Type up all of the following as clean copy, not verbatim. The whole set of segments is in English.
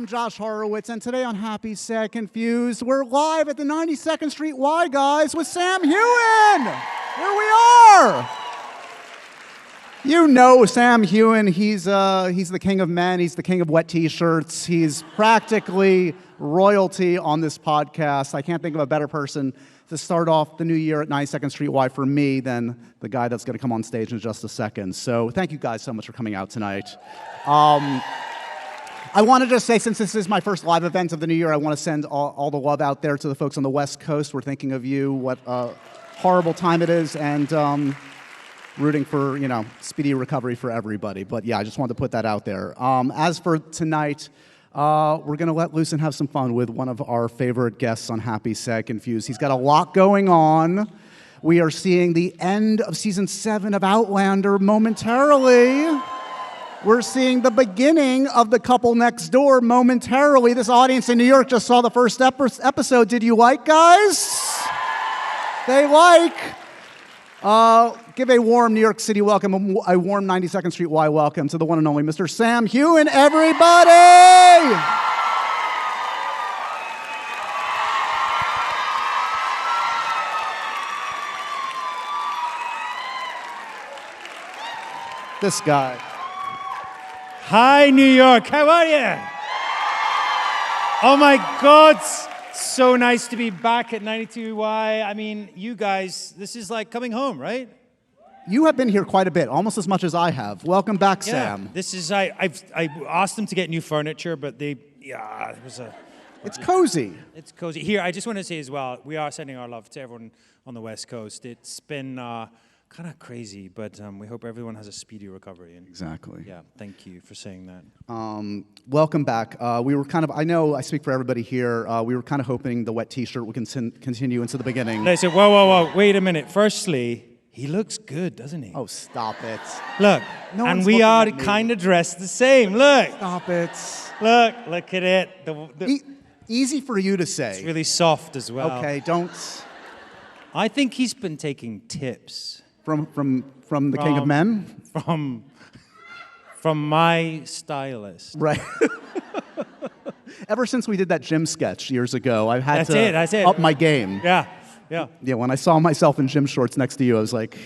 I'm Josh Horowitz, and today on Happy, Sad, Confused, we're live at the 92nd Street Y, guys, with Sam Heughan! Here we are! You know Sam Heughan, he's the king of men, he's the king of wet t-shirts, he's practically royalty on this podcast. I can't think of a better person to start off the new year at 92nd Street Y for me than the guy that's going to come on stage in just a second. So thank you guys so much for coming out tonight. I wanted to say, since this is my first live event of the new year, I want to send all the love out there to the folks on the West Coast. We're thinking of you, what a horrible time it is, and rooting for, speedy recovery for everybody. But yeah, I just wanted to put that out there. As for tonight, we're going to let loose and have some fun with one of our favorite guests on Happy, Sad, Confused. He's got a lot going on. We are seeing the end of Season 7 of Outlander momentarily. We're seeing the beginning of The Couple Next Door momentarily. This audience in New York just saw the first episode. Did you like, guys? They like. Give a warm New York City welcome, a warm 92nd Street Y welcome to the one and only Mr. Sam Heughan, everybody! This guy. Hi, New York. How are you? Oh, my God. So nice to be back at 92Y. I mean, you guys, this is like coming home, right? You have been here quite a bit, almost as much as I have. Welcome back, Sam. This is, I asked them to get new furniture, but it was a... It's cozy. It's cozy. Here, I just want to say as well, we are sending our love to everyone on the West Coast. It's been kind of crazy, but we hope everyone has a speedy recovery. And exactly. Yeah, thank you for saying that. Welcome back. We were I know I speak for everybody here, we were kind of hoping the wet t-shirt would continue into the beginning. They said, whoa, wait a minute. Firstly, he looks good, doesn't he? Oh, stop it. Look, and we are kind of dressed the same. Look. Stop it. Look at it. Easy for you to say. It's really soft as well. Okay, don't. I think he's been taking tips. From the king of men? From my stylist. Right. Ever since we did that gym sketch years ago, I've had to up my game. Yeah. Yeah, when I saw myself in gym shorts next to you, I was like,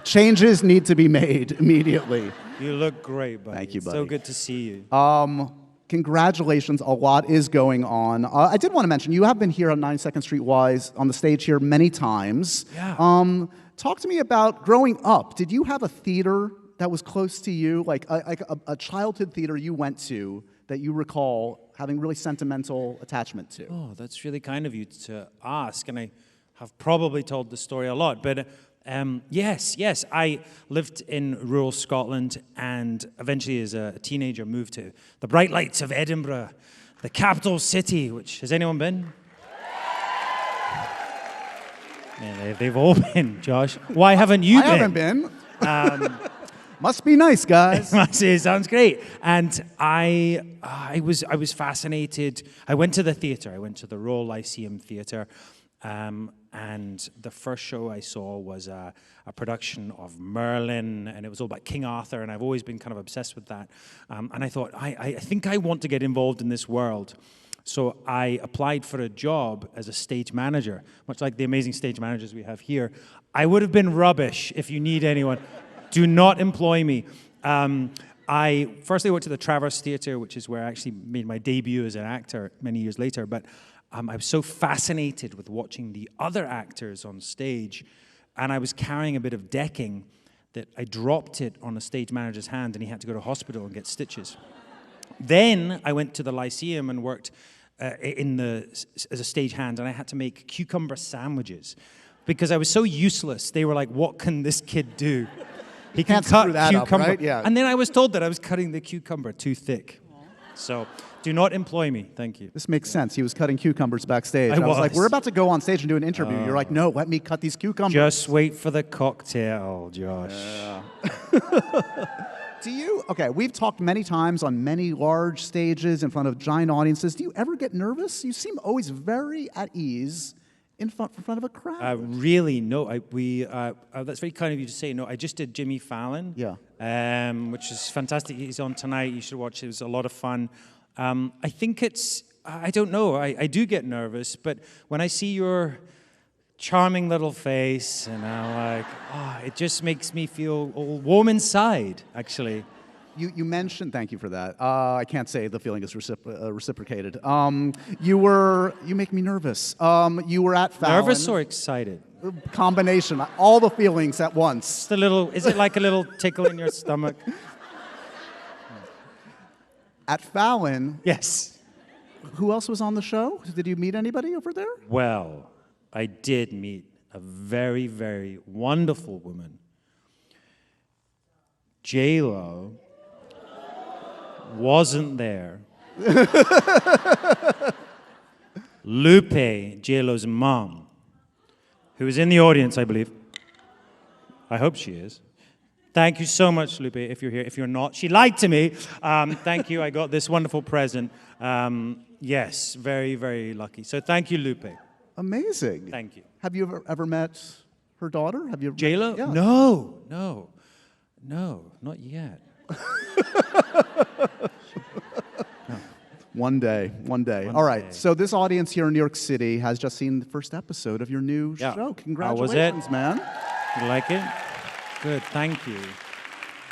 changes need to be made immediately. You look great, buddy. Thank you, buddy. So good to see you. Congratulations, a lot is going on. I did want to mention, you have been here on 92nd Street Y's on the stage here many times. Yeah. Talk to me about growing up. Did you have a theater that was close to you, like a childhood theater you went to that you recall having really sentimental attachment to? Oh, that's really kind of you to ask, and I have probably told the story a lot, but yes, I lived in rural Scotland and eventually as a teenager moved to the bright lights of Edinburgh, the capital city, which, has anyone been? Yeah, they've all been, Josh. Why haven't you been? I haven't been. Must be nice, guys. It sounds great. And I was fascinated. I went to the theater. I went to the Royal Lyceum Theatre. And the first show I saw was a production of Merlin, and it was all about King Arthur, and I've always been kind of obsessed with that. And I thought, I think I want to get involved in this world. So I applied for a job as a stage manager, much like the amazing stage managers we have here. I would have been rubbish if you need anyone. Do not employ me. I firstly went to the Traverse Theatre, which is where I actually made my debut as an actor many years later, but I was so fascinated with watching the other actors on stage, and I was carrying a bit of decking that I dropped it on a stage manager's hand, and he had to go to hospital and get stitches. Then I went to the Lyceum and worked as a stage hand, and I had to make cucumber sandwiches because I was so useless. They were like, "What can this kid do? He can cut cucumber." Right? Yeah. And then I was told that I was cutting the cucumber too thick. So do not employ me. Thank you. This makes sense. He was cutting cucumbers backstage. I was like, we're about to go on stage and do an interview. You're like, no, let me cut these cucumbers. Just wait for the cocktail, Josh. Yeah. Okay, we've talked many times on many large stages in front of giant audiences. Do you ever get nervous? You seem always very at ease in front of a crowd. Really, no. That's very kind of you to say. No, I just did Jimmy Fallon. Yeah. Which is fantastic. He's on tonight. You should watch it. It was a lot of fun. I think I don't know, I do get nervous, but when I see your charming little face, and I'm like, it just makes me feel all warm inside, actually. You mentioned, thank you for that. I can't say the feeling is reciprocated. You make me nervous. You were at Fallon. Nervous or excited? Combination, all the feelings at once. Is it like a little tickle in your stomach? At Fallon. Yes. Who else was on the show? Did you meet anybody over there? Well, I did meet a very, very wonderful woman. J-Lo wasn't there. Lupe, J-Lo's mom, who is in the audience, I believe. I hope she is. Thank you so much, Lupe, if you're here. If you're not, she lied to me. Thank you. I got this wonderful present. Yes, very, very lucky. So thank you, Lupe. Amazing. Thank you. Have you ever met her daughter? Have you? J-Lo? Yeah. No, not yet. One day. All right. So this audience here in New York City has just seen the first episode of your new show. Congratulations, How was it? Man. You like it? Good, thank you.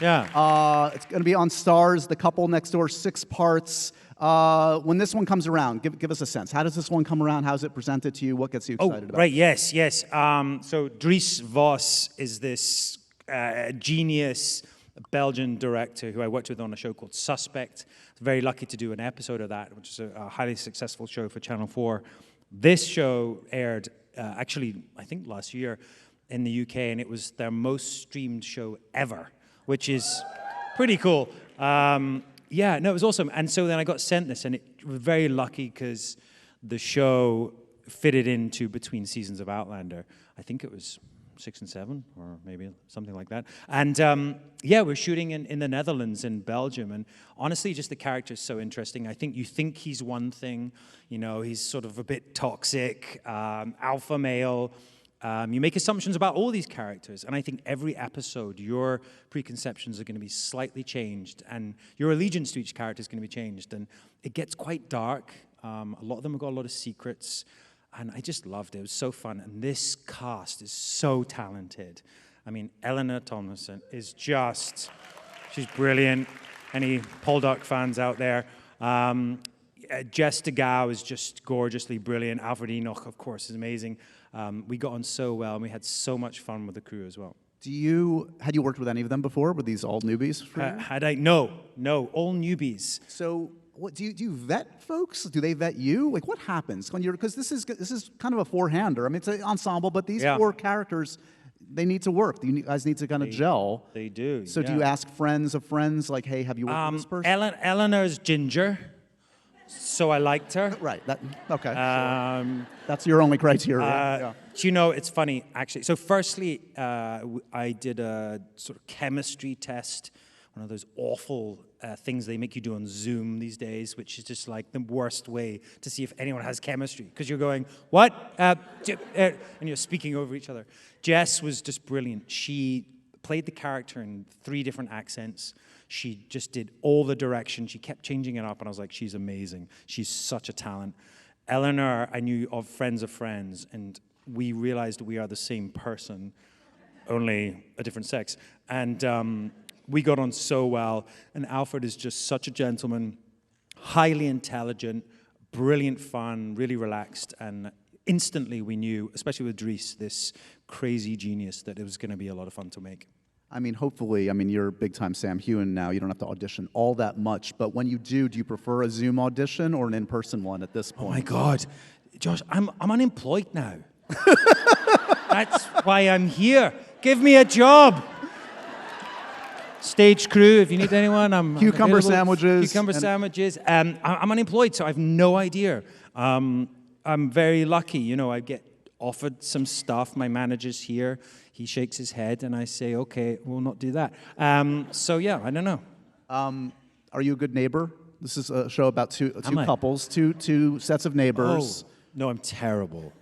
Yeah. It's going to be on Stars, The Couple Next Door, 6 parts. When this one comes around, give us a sense. How does this one come around? How is it presented to you? What gets you excited about it? Right, yes. So Dries Vos is this genius Belgian director who I worked with on a show called Suspect. I was very lucky to do an episode of that, which is a highly successful show for Channel 4. This show aired, actually, I think last year in the UK, and it was their most streamed show ever, which is pretty cool. Yeah, no, it was awesome. And so then I got sent this, and it was very lucky because the show fitted into between seasons of Outlander. I think it was 6 and 7, or maybe something like that. And yeah, we're shooting in the Netherlands, in Belgium, and honestly, just the character is so interesting. I think you think he's one thing, he's sort of a bit toxic, alpha male. You make assumptions about all these characters, and I think every episode, your preconceptions are going to be slightly changed, and your allegiance to each character is going to be changed, and it gets quite dark. A lot of them have got a lot of secrets, and I just loved it. It was so fun, and this cast is so talented. I mean, Eleanor Tomlinson is she's brilliant. Any Poldark fans out there? Jess de Gouw is just gorgeously brilliant. Alfred Enoch, of course, is amazing. We got on so well, and we had so much fun with the crew as well. Had you worked with any of them before? Were these all newbies for you? No, all newbies. So, what do you vet folks? Do they vet you? Like, what happens when because this is kind of a four-hander. I mean, it's an ensemble, but these 4 characters, they need to work. You guys need to kind of gel. They do. So, do you ask friends of friends, like, hey, have you worked with this person? Eleanor's ginger. So I liked her. Right. Okay. Sure. That's your only criteria. Yeah. It's funny, actually. So firstly, I did a sort of chemistry test, one of those awful things they make you do on Zoom these days, which is just like the worst way to see if anyone has chemistry, because you're going, what? And you're speaking over each other. Jess was just brilliant. She played the character in 3 different accents. She just did all the direction. She kept changing it up, and I was like, she's amazing. She's such a talent. Eleanor, I knew of friends, and we realized we are the same person, only a different sex. And we got on so well. And Alfred is just such a gentleman, highly intelligent, brilliant fun, really relaxed. And instantly we knew, especially with Dries, this crazy genius, that it was going to be a lot of fun to make. I mean, hopefully, you're big-time Sam Heughan now. You don't have to audition all that much. But when you do you prefer a Zoom audition or an in-person one at this point? Oh, my God. Josh, I'm unemployed now. That's why I'm here. Give me a job. Stage crew, if you need anyone, I'm Cucumber available. sandwiches. Cucumber sandwiches. I'm unemployed, so I have no idea. I'm very lucky. I get offered some stuff. My manager's here. He shakes his head, and I say, okay, we'll not do that. So, yeah, I don't know. Are you a good neighbor? This is a show about two couples, two sets of neighbors. Oh, no, I'm terrible.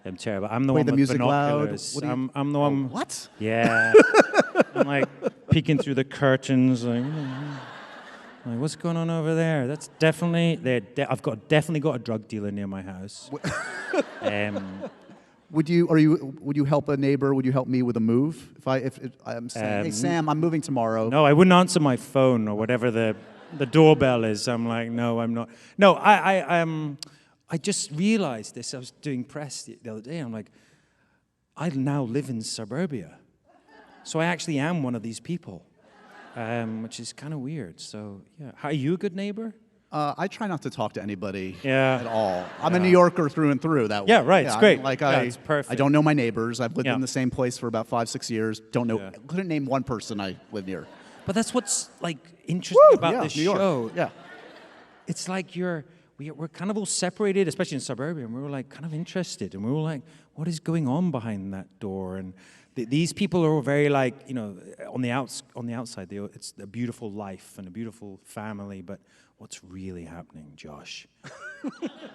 I'm the one the with music binoculars. loud. I'm the one. What? Yeah. I'm like peeking through the curtains. Like, Like, what's going on over there? That's definitely I've definitely got a drug dealer near my house. Would you help a neighbor? Would you help me with a move? If I'm saying, hey Sam, I'm moving tomorrow. No, I wouldn't answer my phone or whatever the doorbell is. I'm like, no, I'm not. No, I just realized this. I was doing press the other day. I'm like, I now live in suburbia, so I actually am one of these people, which is kind of weird. So yeah, are you a good neighbor? I try not to talk to anybody Yeah. at all. I'm a New Yorker through and through. That way. Yeah, right. It's great. It's perfect. I don't know my neighbors. I've lived Yeah. in the same place for about 5-6 years. Don't know. Yeah. Couldn't name one person I live near. But that's what's like interesting about this New York. show. Yeah. It's like we're kind of all separated, especially in suburbia, and we were like kind of interested, and we were like, what is going on behind that door? And these people are all very like, you know, on the outside, it's a beautiful life and a beautiful family, but what's really happening, Josh?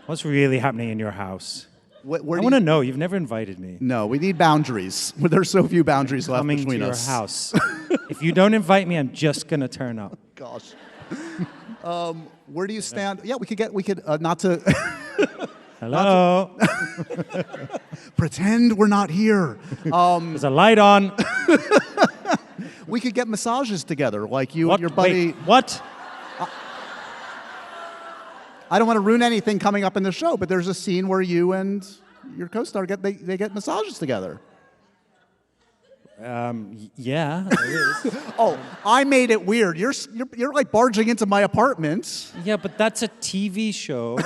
What's really happening in your house? Where I want to know. You've never invited me. No, we need boundaries. There's so few boundaries left Coming between to your us. house. If you don't invite me, I'm just gonna turn up. Gosh. Where do you stand? Yeah, we could not to Hello. pretend we're not here. There's a light on. We could get massages together, like you What? and your buddy. Wait, what? I don't want to ruin anything coming up in the show, but there's a scene where you and your co-star they get massages together. Yeah, there is. Oh, I made it weird. You're like barging into my apartment. Yeah, but that's a TV show.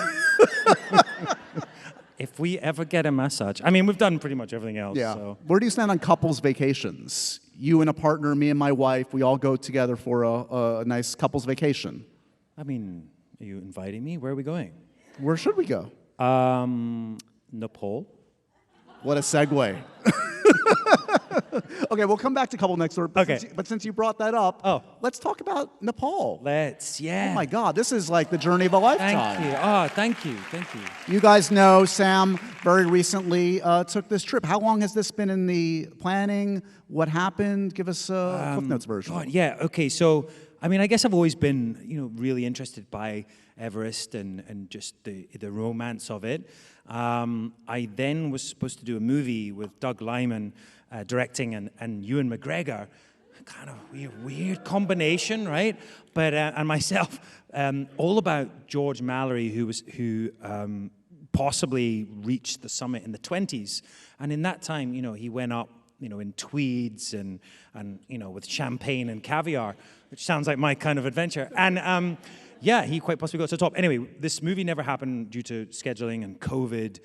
If we ever get a massage, I mean, we've done pretty much everything else. Yeah. So. Where do you stand on couples vacations? You and a partner, me and my wife, we all go together for a nice couples vacation. I mean, are you inviting me? Where are we going? Where should we go? Nepal. What a segue. Okay, we'll come back to couple next door. Okay. Since you brought that up, let's talk about Nepal. Yeah. Oh my God, this is like the journey of a lifetime. Thank you. Oh, thank you. You guys know Sam very recently took this trip. How long has this been in the planning? What happened? Give us a Cliff Notes version. God, yeah. Okay. So, I mean, I guess I've always been, really interested by Everest and just the romance of it. I then was supposed to do a movie with Doug Liman directing and Ewan McGregor. Kind of weird combination, right? But and myself, all about George Mallory, who possibly reached the summit in the 20s, and in that time, he went up, in tweeds and with champagne and caviar, which sounds like my kind of adventure. And yeah, he quite possibly got to the top. Anyway, this movie never happened due to scheduling and COVID.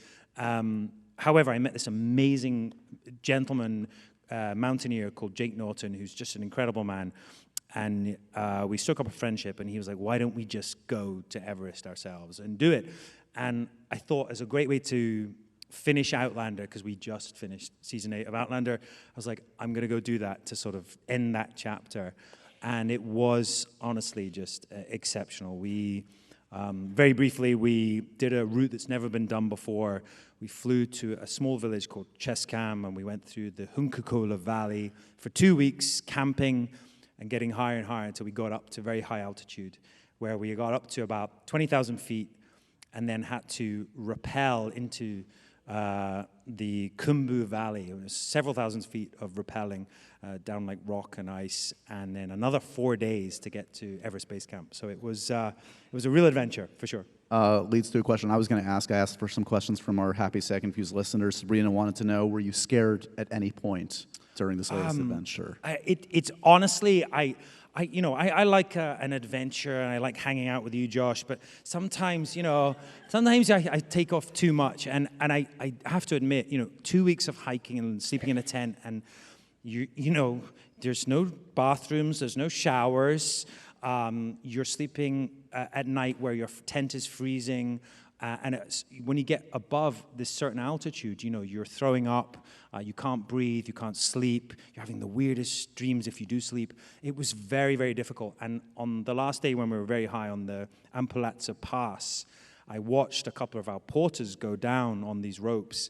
However, I met this amazing gentleman, mountaineer called Jake Norton, who's just an incredible man. And we struck up a friendship, and he was like, why don't we just go to Everest ourselves and do it? And I thought, as a great way to finish Outlander, because we just finished season 8 of Outlander, I was like, I'm going to go do that to sort of end that chapter. And it was honestly just exceptional. We, very briefly, we did a route that's never been done before. We flew to a small village called Cheskam, and we went through the Hunkakola Valley for 2 weeks, camping and getting higher and higher until we got up to very high altitude, where we got up to about 20,000 feet and then had to rappel into the Khumbu Valley. It was several thousand feet of rappelling down like rock and ice, and then another 4 days to get to Everest Base Camp. So it was a real adventure, for sure. Leads to a question I was going to ask. I asked for some questions from our Happy Sad Confused listeners. Sabrina wanted to know, were you scared at any point during this latest adventure? It's honestly, I like an adventure, and I like hanging out with you, Josh, but sometimes I take off too much, and I have to admit, 2 weeks of hiking and sleeping in a tent, and there's no bathrooms, there's no showers, you're sleeping at night where your tent is freezing, and when you get above this certain altitude, you're throwing up, you can't breathe, you can't sleep, you're having the weirdest dreams if you do sleep. It was very, very difficult. And on the last day when we were very high on the Ampulatsa Pass, I watched a couple of our porters go down on these ropes,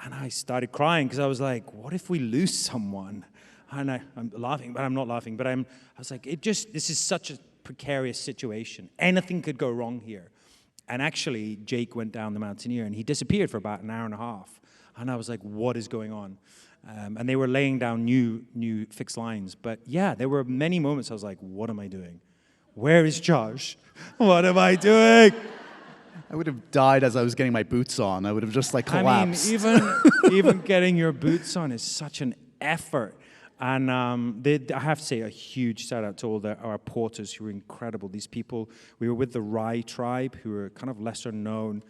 and I started crying because I was like, what if we lose someone? And I'm laughing, but I'm not laughing. But I was like, this is such a precarious situation. Anything could go wrong here. And actually, Jake went down the Mountaineer, and he disappeared for about an hour and a half. And I was like, what is going on? And they were laying down new fixed lines. But yeah, there were many moments I was like, what am I doing? Where is Josh? What am I doing? I would have died as I was getting my boots on. I would have just like collapsed. I mean, even getting your boots on is such an effort. And I have to say a huge shout out to all our porters who were incredible. These people, we were with the Rai tribe, who are kind of lesser known.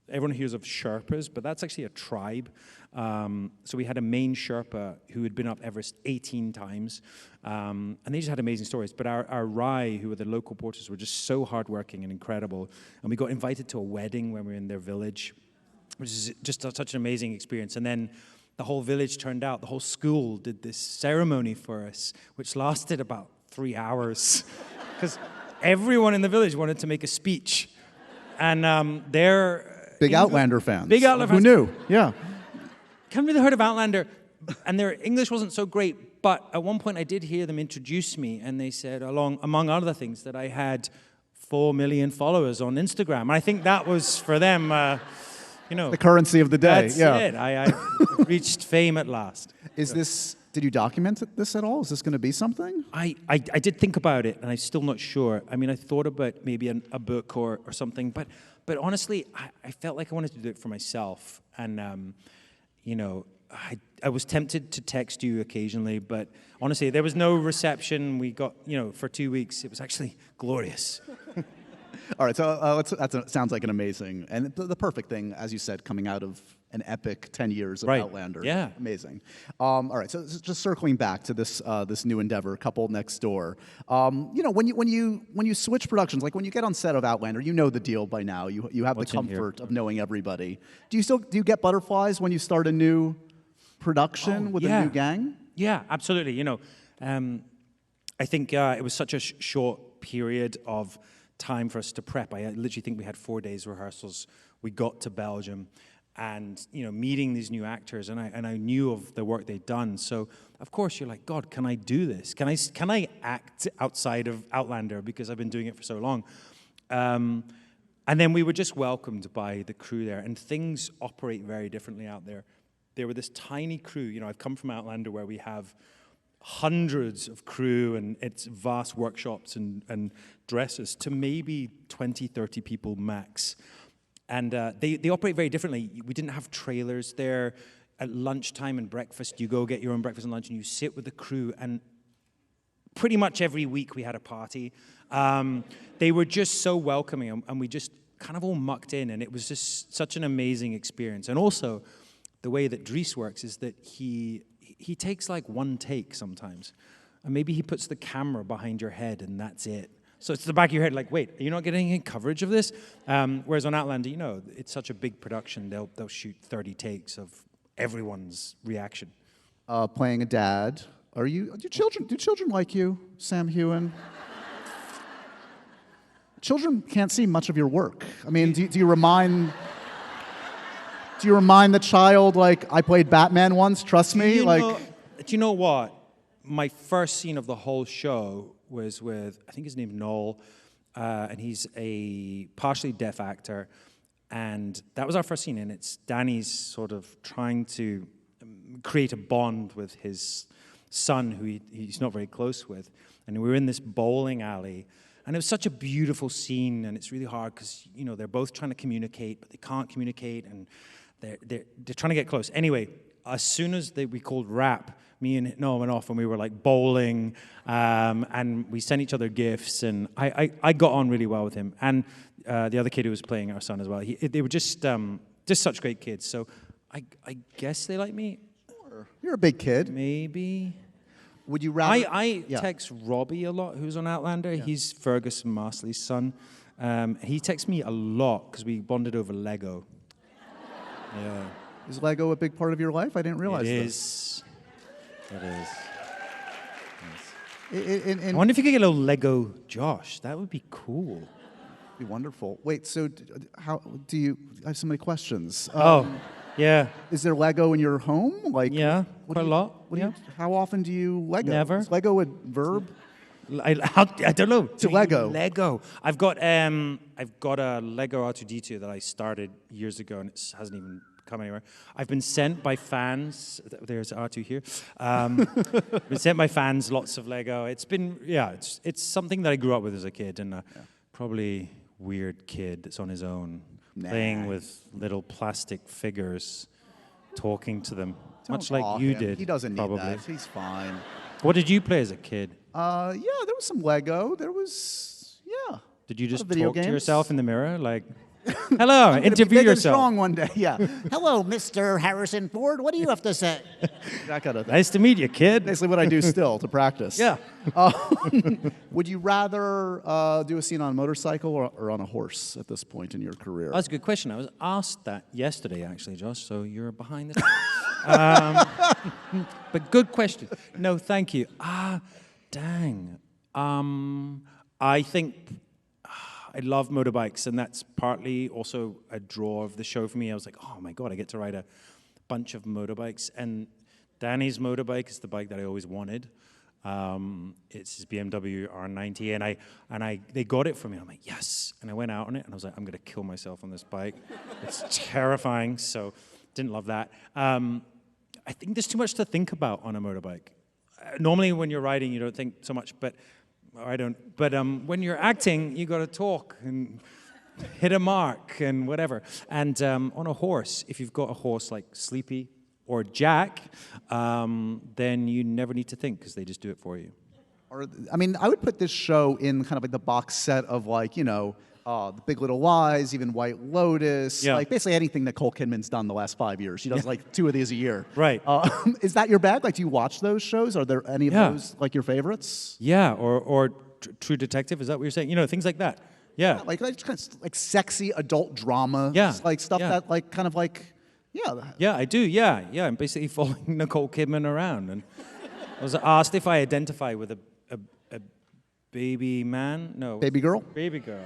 Everyone hears of Sherpas, but that's actually a tribe. So we had a main Sherpa who had been up Everest 18 times, and they just had amazing stories. But our Rai, who were the local porters, were just so hardworking and incredible. And we got invited to a wedding when we were in their village, which is just such an amazing experience. And then the whole village turned out. The whole school did this ceremony for us, which lasted about 3 hours, because everyone in the village wanted to make a speech. And they're big Outlander fans. Big Outlander fans. Who knew? Yeah. Can't really heard of Outlander, and their English wasn't so great. But at one point, I did hear them introduce me, and they said, among other things, that I had 4 million followers on Instagram. And I think that was for them, the currency of the day. That's it. I reached fame at last. Did you document this at all? Is this going to be something? I did think about it, and I'm still not sure. I mean, I thought about maybe a book or something, but honestly, I felt like I wanted to do it for myself. And, I was tempted to text you occasionally, but honestly, there was no reception. We got, for 2 weeks. It was actually glorious. All right, so that sounds like an amazing, and the perfect thing, as you said, coming out of an epic 10 years of Outlander. Yeah. Amazing. All right, so just circling back to this new endeavor, Couple Next Door. When you switch productions, like when you get on set of Outlander, you know the deal by now. You have the comfort of knowing everybody. Do you get butterflies when you start a new production with a new gang? Yeah, absolutely. I think it was such a short period of time for us to prep. I literally think we had 4 days rehearsals. We got to Belgium, and meeting these new actors, and I knew of the work they'd done. So of course you're like, God, can I do this? Can I act outside of Outlander, because I've been doing it for so long? And then we were just welcomed by the crew there, and things operate very differently out there. There were this tiny crew. I've come from Outlander where we have hundreds of crew and it's vast workshops and dresses, to maybe 20, 30 people max. And they operate very differently. We didn't have trailers there. At lunchtime and breakfast, you go get your own breakfast and lunch, and you sit with the crew. And pretty much every week we had a party. They were just so welcoming, and we just kind of all mucked in, and it was just such an amazing experience. And also, the way that Dries works is that he takes like one take sometimes. And maybe he puts the camera behind your head, and that's it. So it's the back of your head, like, wait, are you not getting any coverage of this? Whereas on Outlander, it's such a big production, they'll shoot 30 takes of everyone's reaction. Playing a dad. Do children like you, Sam Heughan? Children can't see much of your work. I mean, do you remind the child, like, I played Batman once, trust me? Do you know what? My first scene of the whole show was with, I think his name's Noel, and he's a partially deaf actor. And that was our first scene, and it's Danny's sort of trying to create a bond with his son, who he's not very close with. And we were in this bowling alley, and it was such a beautiful scene, and it's really hard because, they're both trying to communicate, but they can't communicate, and they're trying to get close. Anyway, as soon as we called rap, me and Noah went off, and we were like bowling, and we sent each other gifts, and I got on really well with him, and the other kid who was playing our son as well. They were just such great kids. So I guess they like me. You're a big kid. Maybe. Would you rather? I text Robbie a lot, who's on Outlander. Yeah. He's Fergus and Marsley's son. He texts me a lot because we bonded over Lego. Yeah. Is Lego a big part of your life? I didn't realize this. It is. Yes. I wonder if you could get a little Lego Josh. That would be cool. Be wonderful. Wait, so how do you? I have so many questions. Yeah. Is there Lego in your home? Yeah, quite a lot. How often do you Lego? Never. Is Lego a verb? I don't know. To Lego. Lego. I've got a Lego R2-D2 that I started years ago, and it hasn't even come anywhere. I've been sent by fans. There's R2 here. Been sent by fans lots of Lego. It's been it's something that I grew up with as a kid, and probably weird kid that's on his own, playing with little plastic figures, talking to them, much like you did. He doesn't probably. need that. He's fine. What did you play as a kid? Yeah, there was some Lego. There was, Did you just video talk to games. yourself in the mirror, like, hello, interview big yourself? And strong one day, yeah. Hello, Mr. Harrison Ford. What do you have to say? That kind of thing. Nice to meet you, kid. Basically what I do still to practice. Yeah. Would you rather do a scene on a motorcycle or on a horse at this point in your career? That's a good question. I was asked that yesterday, actually, Josh, so you're behind the but good question. No, thank you. Dang. I think I love motorbikes, and that's partly also a draw of the show for me. I was like, oh my God, I get to ride a bunch of motorbikes. And Danny's motorbike is the bike that I always wanted. It's his BMW R90, and they got it for me. I'm like, yes. And I went out on it, and I was like, I'm going to kill myself on this bike. It's terrifying, so didn't love that. I think there's too much to think about on a motorbike. Normally when you're riding, you don't think so much, but I don't. But when you're acting, you got to talk and hit a mark and whatever. And on a horse, if you've got a horse like Sleepy or Jack, then you never need to think because they just do it for you. Or, I mean, I would put this show in kind of like the box set of like, The Big Little Lies, even White Lotus, like basically anything Nicole Kidman's done the last 5 years. She does like 2 of these a year. Right. Is that your bag? Like, do you watch those shows? Are there any of those like your favorites? Yeah, or True Detective, is that what you're saying? Things like that. Yeah. Like kind of like sexy adult drama. Yeah. Like stuff that like kind of like, Yeah, I do, yeah. I'm basically following Nicole Kidman around. And I was asked if I identify with a baby man. No. Baby girl? Baby girl.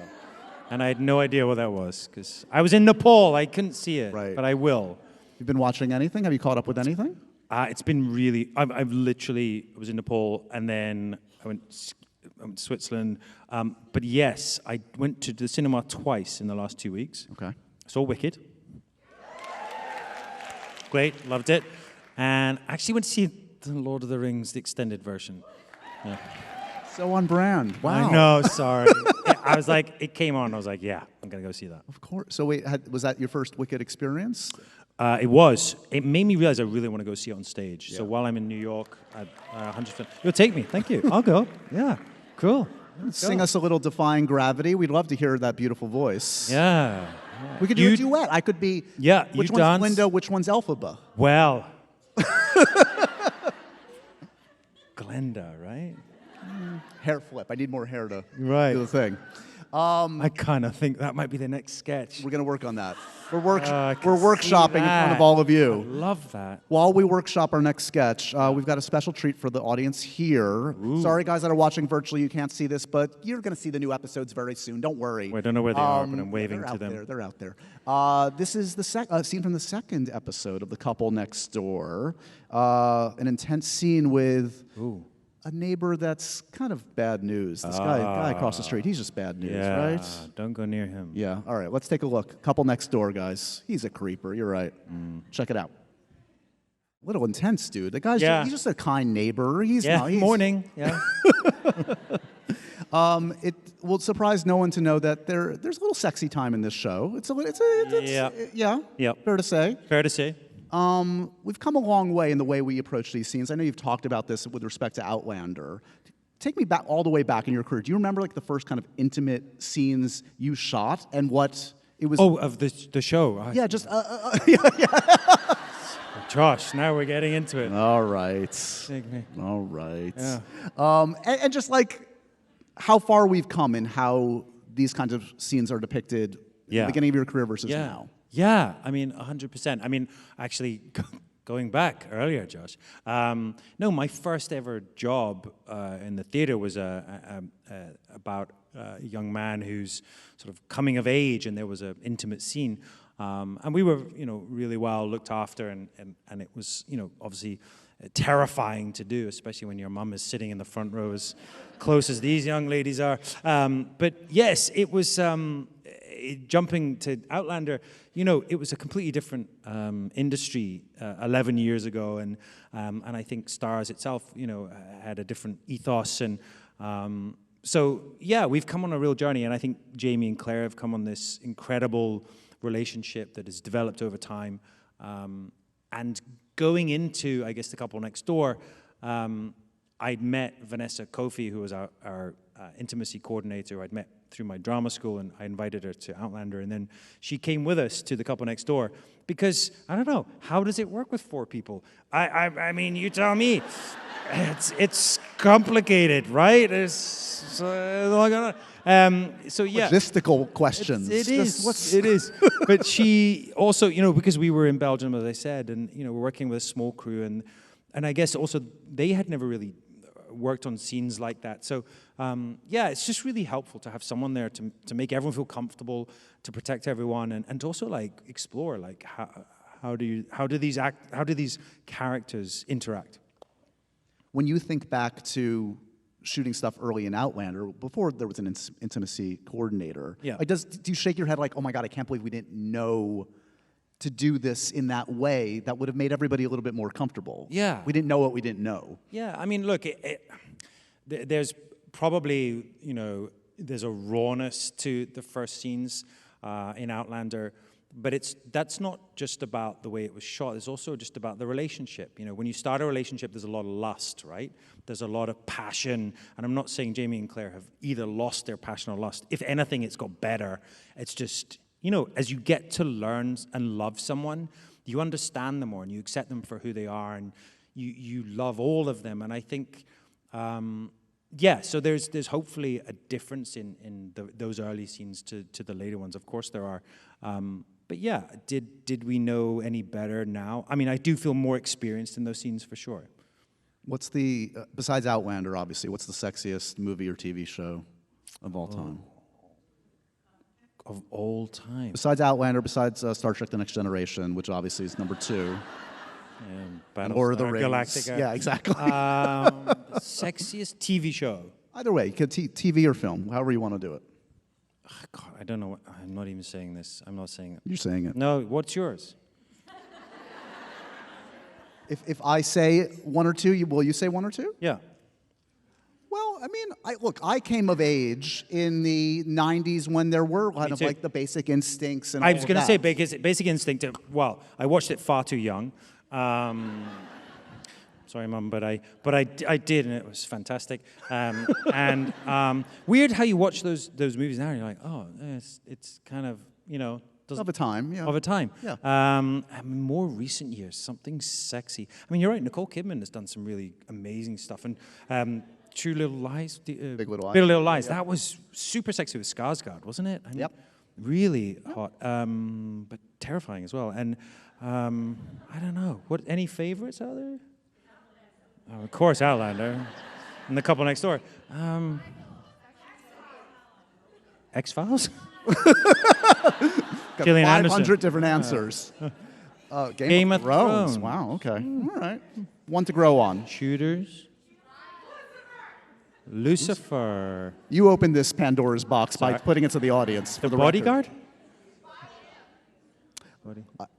And I had no idea what that was, because I was in Nepal. I couldn't see it, Right. but I will. You've been watching anything? Have you caught up with anything? It's been really... I've literally... I was in Nepal, and then I went to Switzerland. But yes, I went to the cinema twice in the last 2 weeks. Okay. I saw Wicked. Great, loved it. And I actually went to see the Lord of the Rings, the extended version. Yeah. So on brand. Wow. I know, sorry. I was like, it came on, I was like, yeah, I'm going to go see that. Of course. So wait, was that your first Wicked experience? It was. It made me realize I really want to go see it on stage. Yeah. So while I'm in New York, 100%. You'll take me. Thank you. I'll go. Yeah. Cool. Sing us a little Defying Gravity. We'd love to hear that beautiful voice. Yeah. We could do a duet. I could be. Yeah. Which you one's dance. Window? Which one's Elphaba? Well. Glenda, right? Hair flip. I need more hair to do the thing. I kind of think that might be the next sketch. We're going to work on that. We're workshopping in that. front of all of you. I love that. While we workshop our next sketch, we've got a special treat for the audience here. Ooh. Sorry, guys that are watching virtually, you can't see this, but you're going to see the new episodes very soon. Don't worry. Well, I don't know where they are, but I'm waving to them. They're out there. This is the scene from the second episode of The Couple Next Door. An intense scene with... a neighbor that's kind of bad news. This guy across the street, he's just bad news, right? Don't go near him. Yeah, all right, let's take a look. Couple Next Door, guys. He's a creeper, you're right. Check it out. A little intense, dude. The guy's he's just a kind neighbor. He's morning. Yeah. It will surprise no one to know that there's a little sexy time in this show. Fair to say. Fair to say. We've come a long way in the way we approach these scenes. I know you've talked about this with respect to Outlander. Take me back all the way back in your career. Do you remember like the first kind of intimate scenes you shot and what it was? Oh, of the show. Yeah, just Josh, now we're getting into it. All right. Take me. All right. Yeah. And just like how far we've come in how these kinds of scenes are depicted at the beginning of your career versus now. Yeah, I mean, 100%. I mean, actually, going back earlier, Josh, no, my first ever job in the theater was about a young man who's sort of coming of age, and there was an intimate scene. And we were, really well looked after, and it was, obviously terrifying to do, especially when your mum is sitting in the front row as close as these young ladies are. But yes, it was jumping to Outlander. It was a completely different industry 11 years ago, and I think Stars itself, had a different ethos, and so yeah, we've come on a real journey, and I think Jamie and Claire have come on this incredible relationship that has developed over time, and going into, I guess, The Couple Next Door, I'd met Vanessa Kofi, who was our intimacy coordinator. I'd met through my drama school, and I invited her to Outlander, and then she came with us to The Couple Next Door, because, I don't know, how does it work with 4 people? I mean, you tell me. It's complicated, right? So yeah. Logistical questions. It is. But she also, because we were in Belgium, as I said, and we're working with a small crew, and I guess also they had never really worked on scenes like that. So yeah, it's just really helpful to have someone there to make everyone feel comfortable, to protect everyone, and to also explore how do these characters interact. When you think back to shooting stuff early in Outlander, before there was an intimacy coordinator, yeah. Do you shake your head like, oh my God, I can't believe we didn't know to do this in that way that would have made everybody a little bit more comfortable? Yeah. We didn't know what we didn't know. Yeah, I mean, look, there's probably, there's a rawness to the first scenes in Outlander, but that's not just about the way it was shot. It's also just about the relationship. When you start a relationship, there's a lot of lust, right? There's a lot of passion, and I'm not saying Jamie and Claire have either lost their passion or lust. If anything, it's got better. It's just, as you get to learn and love someone, you understand them more, and you accept them for who they are, and you love all of them. And I think, yeah, so there's hopefully a difference in those early scenes to the later ones. Of course there are. But yeah, did we know any better now? I mean, I do feel more experienced in those scenes for sure. What's besides Outlander, obviously, what's the sexiest movie or TV show of all time? Of all time? Besides Outlander, besides Star Trek The Next Generation, which obviously is number 2. Or The Rings. Galactica. Yeah, exactly. Sexiest TV show? Either way, TV or film, however you want to do it. Oh, God, I don't know. I'm not even saying this. I'm not saying it. You're saying it. No, what's yours? If I say 1 or 2, will you say 1 or 2? Yeah. Well, I mean, I came of age in the 90s when there were kind of like the Basic Instincts and all I was going to that. say Basic Instinct. Well, I watched it far too young. Sorry, Mum, but I did, and it was fantastic. Weird how you watch those movies now, and you're like, oh, it's kind of, Of a time, yeah. Of a time. Yeah. More recent years, something sexy. I mean, you're right, Nicole Kidman has done some really amazing stuff. And True Little Lies. Big Little Lies. Big Little Lies. Yeah. That was super sexy with Skarsgård, wasn't it? I mean, yep. Really hot, but terrifying as well. And I don't know. Any favorites out there? Oh, of course, Outlander. And The Couple Next Door. X-Files? Got Gillian 500 different answers. Game of Thrones. Thrones. Wow, okay. All right. One to grow on. Shooters. Lucifer. You opened this Pandora's box by putting it to the audience. The for Bodyguard?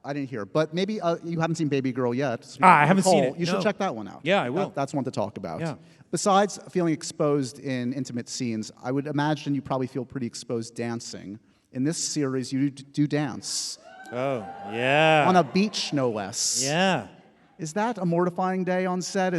I didn't hear, but maybe you haven't seen Baby Girl yet. I haven't seen it. You should check that one out. Yeah, I will. That's one to talk about. Yeah. Besides feeling exposed in intimate scenes, I would imagine you probably feel pretty exposed dancing. In this series, you do dance. Oh, yeah. On a beach, no less. Yeah. Is that a mortifying day on set?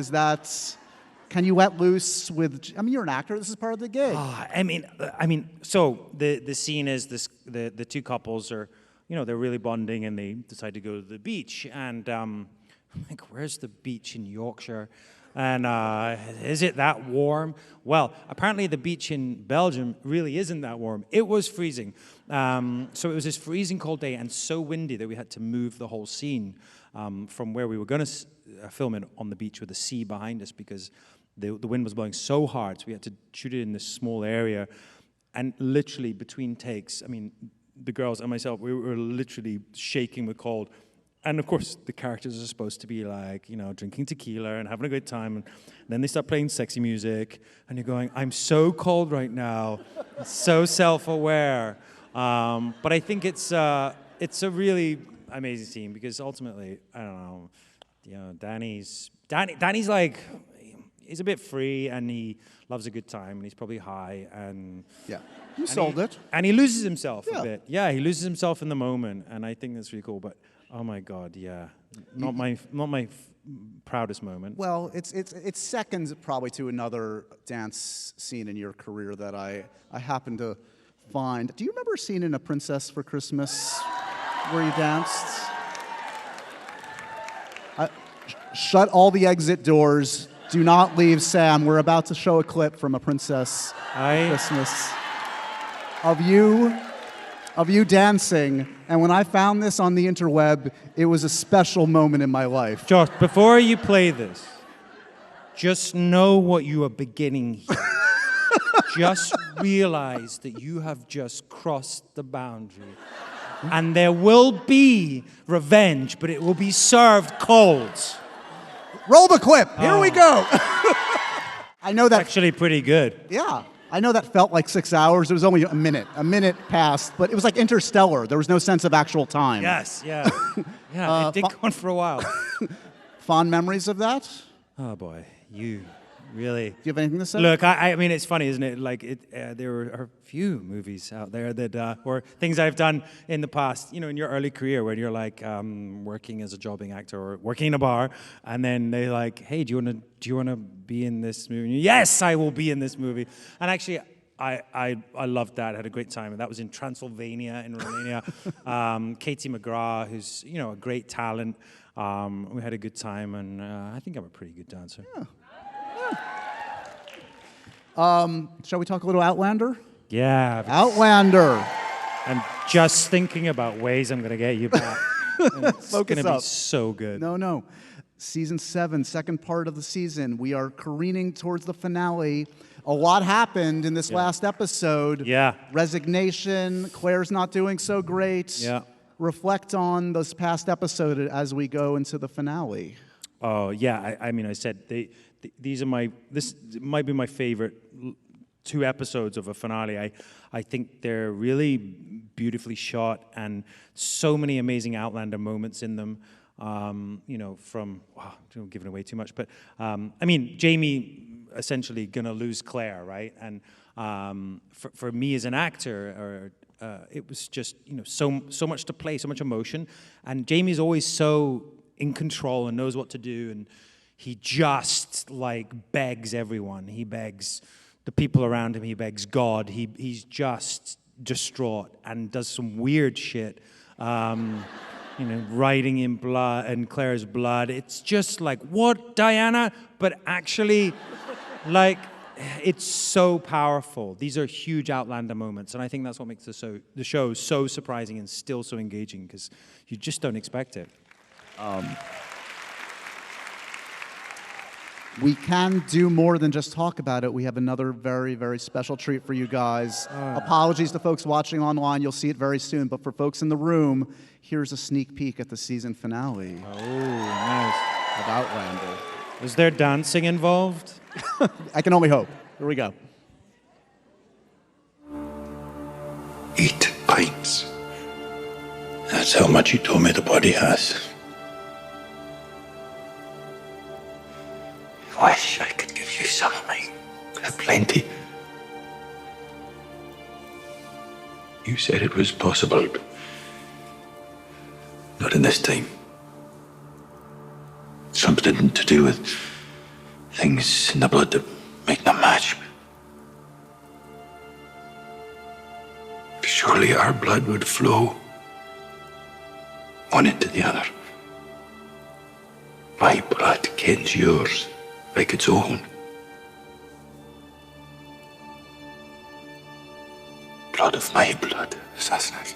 Can you let loose with? I mean, you're an actor. This is part of the gig. I mean. So the scene is this: the two couples are, they're really bonding, and they decide to go to the beach. And I'm like, where's the beach in Yorkshire? And is it that warm? Well, apparently the beach in Belgium really isn't that warm. It was freezing. So it was this freezing cold day and so windy that we had to move the whole scene from where we were going to film it on the beach with the sea behind us because the wind was blowing so hard. So we had to shoot it in this small area. And literally between takes, I mean, the girls and myself, we were literally shaking with cold. and of course, the characters are supposed to be like, drinking tequila and having a good time. And then they start playing sexy music, and you're going, I'm so cold right now, so self-aware. But I think it's a really amazing scene because ultimately, I don't know, Danny's like, he's a bit free and he loves a good time and he's probably high and Yeah, you sold it. and he loses himself Yeah. a bit. Yeah, he loses himself in the moment, and I think that's really cool. But oh my God, yeah, not my proudest moment. Well, it's second probably to another dance scene in your career that I happened to find. Do you remember a scene in A Princess for Christmas where you danced? Shut all the exit doors. Do not leave, Sam. We're about to show a clip from A Princess for Christmas of you dancing. And when I found this on the interweb, it was a special moment in my life. Josh, before you play this, just know what you are beginning here. Just realize that you have just crossed the boundary. And there will be revenge, but it will be served cold. Roll the clip. Here we go. I know that. Actually pretty good. Yeah. I know that felt like 6 hours. It was only a minute. A minute passed, but it was like Interstellar. There was no sense of actual time. Yes, yeah. Yeah, it did go on for a while. Fond memories of that? Oh boy, you really. Do you have anything to say? Look, I mean, it's funny, isn't it? Like, there are a few movies out there that, or things I've done in the past, in your early career, where you're like working as a jobbing actor or working in a bar, and then they're like, "Hey, do you want to be in this movie?" Yes, I will be in this movie. And actually, I loved that. I had a great time, and that was in Transylvania in Romania. Katie McGrath, who's a great talent. We had a good time, and I think I'm a pretty good dancer. Yeah. Shall we talk a little Outlander? Yeah. Outlander. I'm just thinking about ways I'm going to get you back. It's going to be so good. No. Season 7, second part of the season. We are careening towards the finale. A lot happened in this last episode. Yeah. Resignation. Claire's not doing so great. Yeah. Reflect on this past episode as we go into the finale. Oh, yeah. I mean, I said these are this might be my favorite 2 episodes of a finale. I think they're really beautifully shot and so many amazing Outlander moments in them. From, I'm giving away too much, but I mean, Jamie essentially gonna lose Claire, right? And for me as an actor, it was just so much to play, so much emotion, and Jamie's always so in control and knows what to do, and he just like begs everyone. He begs the people around him. He begs God. He's just distraught and does some weird shit. Writing in blood and Claire's blood. It's just like, what, Diana? But actually, like, it's so powerful. These are huge Outlander moments, and I think that's what makes the show so surprising and still so engaging, because you just don't expect it. We can do more than just talk about it. We have another very, very special treat for you guys. Apologies to folks watching online. You'll see it very soon. But for folks in the room, here's a sneak peek at the season finale Oh, nice. of Outlander. Was there dancing involved? I can only hope. Here we go. 8 pints. That's how much he told me the body has. Wish I could give you some of mine. Plenty. You said it was possible, but not in this time. Something to do with things in the blood that make them match. Surely our blood would flow one into the other. My blood kens yours like its own. Blood of my blood, Sasnak.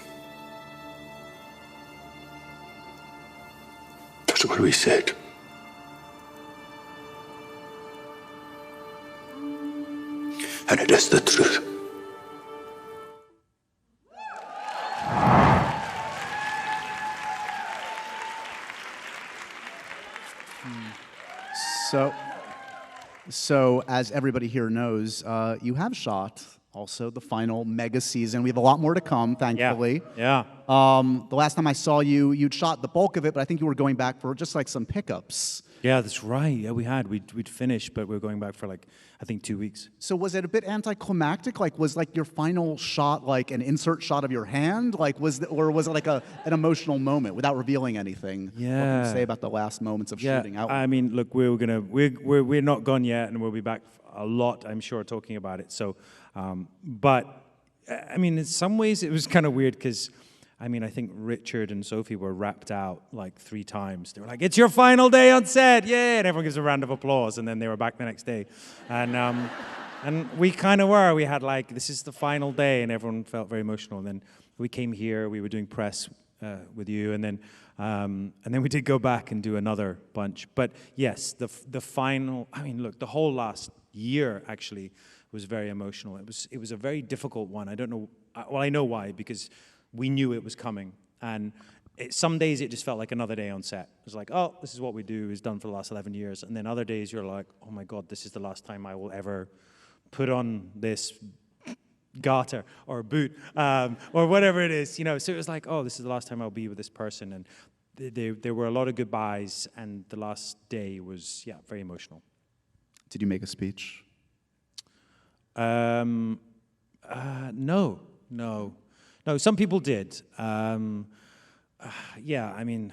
That's what we said. And it is the truth. So as everybody here knows, you have shot also the final mega season. We have a lot more to come, thankfully. Yeah. The last time I saw you, you'd shot the bulk of it, but I think you were going back for just like some pickups. Yeah, that's right. Yeah, we'd finished, but we were going back for like, I think 2 weeks. So was it a bit anticlimactic? Like, was like your final shot like an insert shot of your hand? Like, or was it like an emotional moment without revealing anything? Yeah. What can you say about the last moments of shooting out? I mean, look, we're not gone yet, and we'll be back a lot, I'm sure, talking about it. So, but I mean, in some ways, it was kind of weird because, I mean, I think Richard and Sophie were wrapped out like 3 times. They were like, "It's your final day on set, yeah!" And everyone gives a round of applause, and then they were back the next day, and we kind of were. We had like, this is the final day, and everyone felt very emotional. And then we came here. We were doing press with you, and then we did go back and do another bunch. But yes, the final. I mean, look, the whole last year actually was very emotional. It was a very difficult one. I don't know. Well, I know why, because we knew it was coming, and some days it just felt like another day on set. It was like, oh, this is what we do. It's done for the last 11 years. And then other days you're like, oh my God, this is the last time I will ever put on this garter or boot or whatever it is, you know. So it was like, oh, this is the last time I'll be with this person. And there were a lot of goodbyes, and the last day was, very emotional. Did you make a speech? No, some people did. I mean,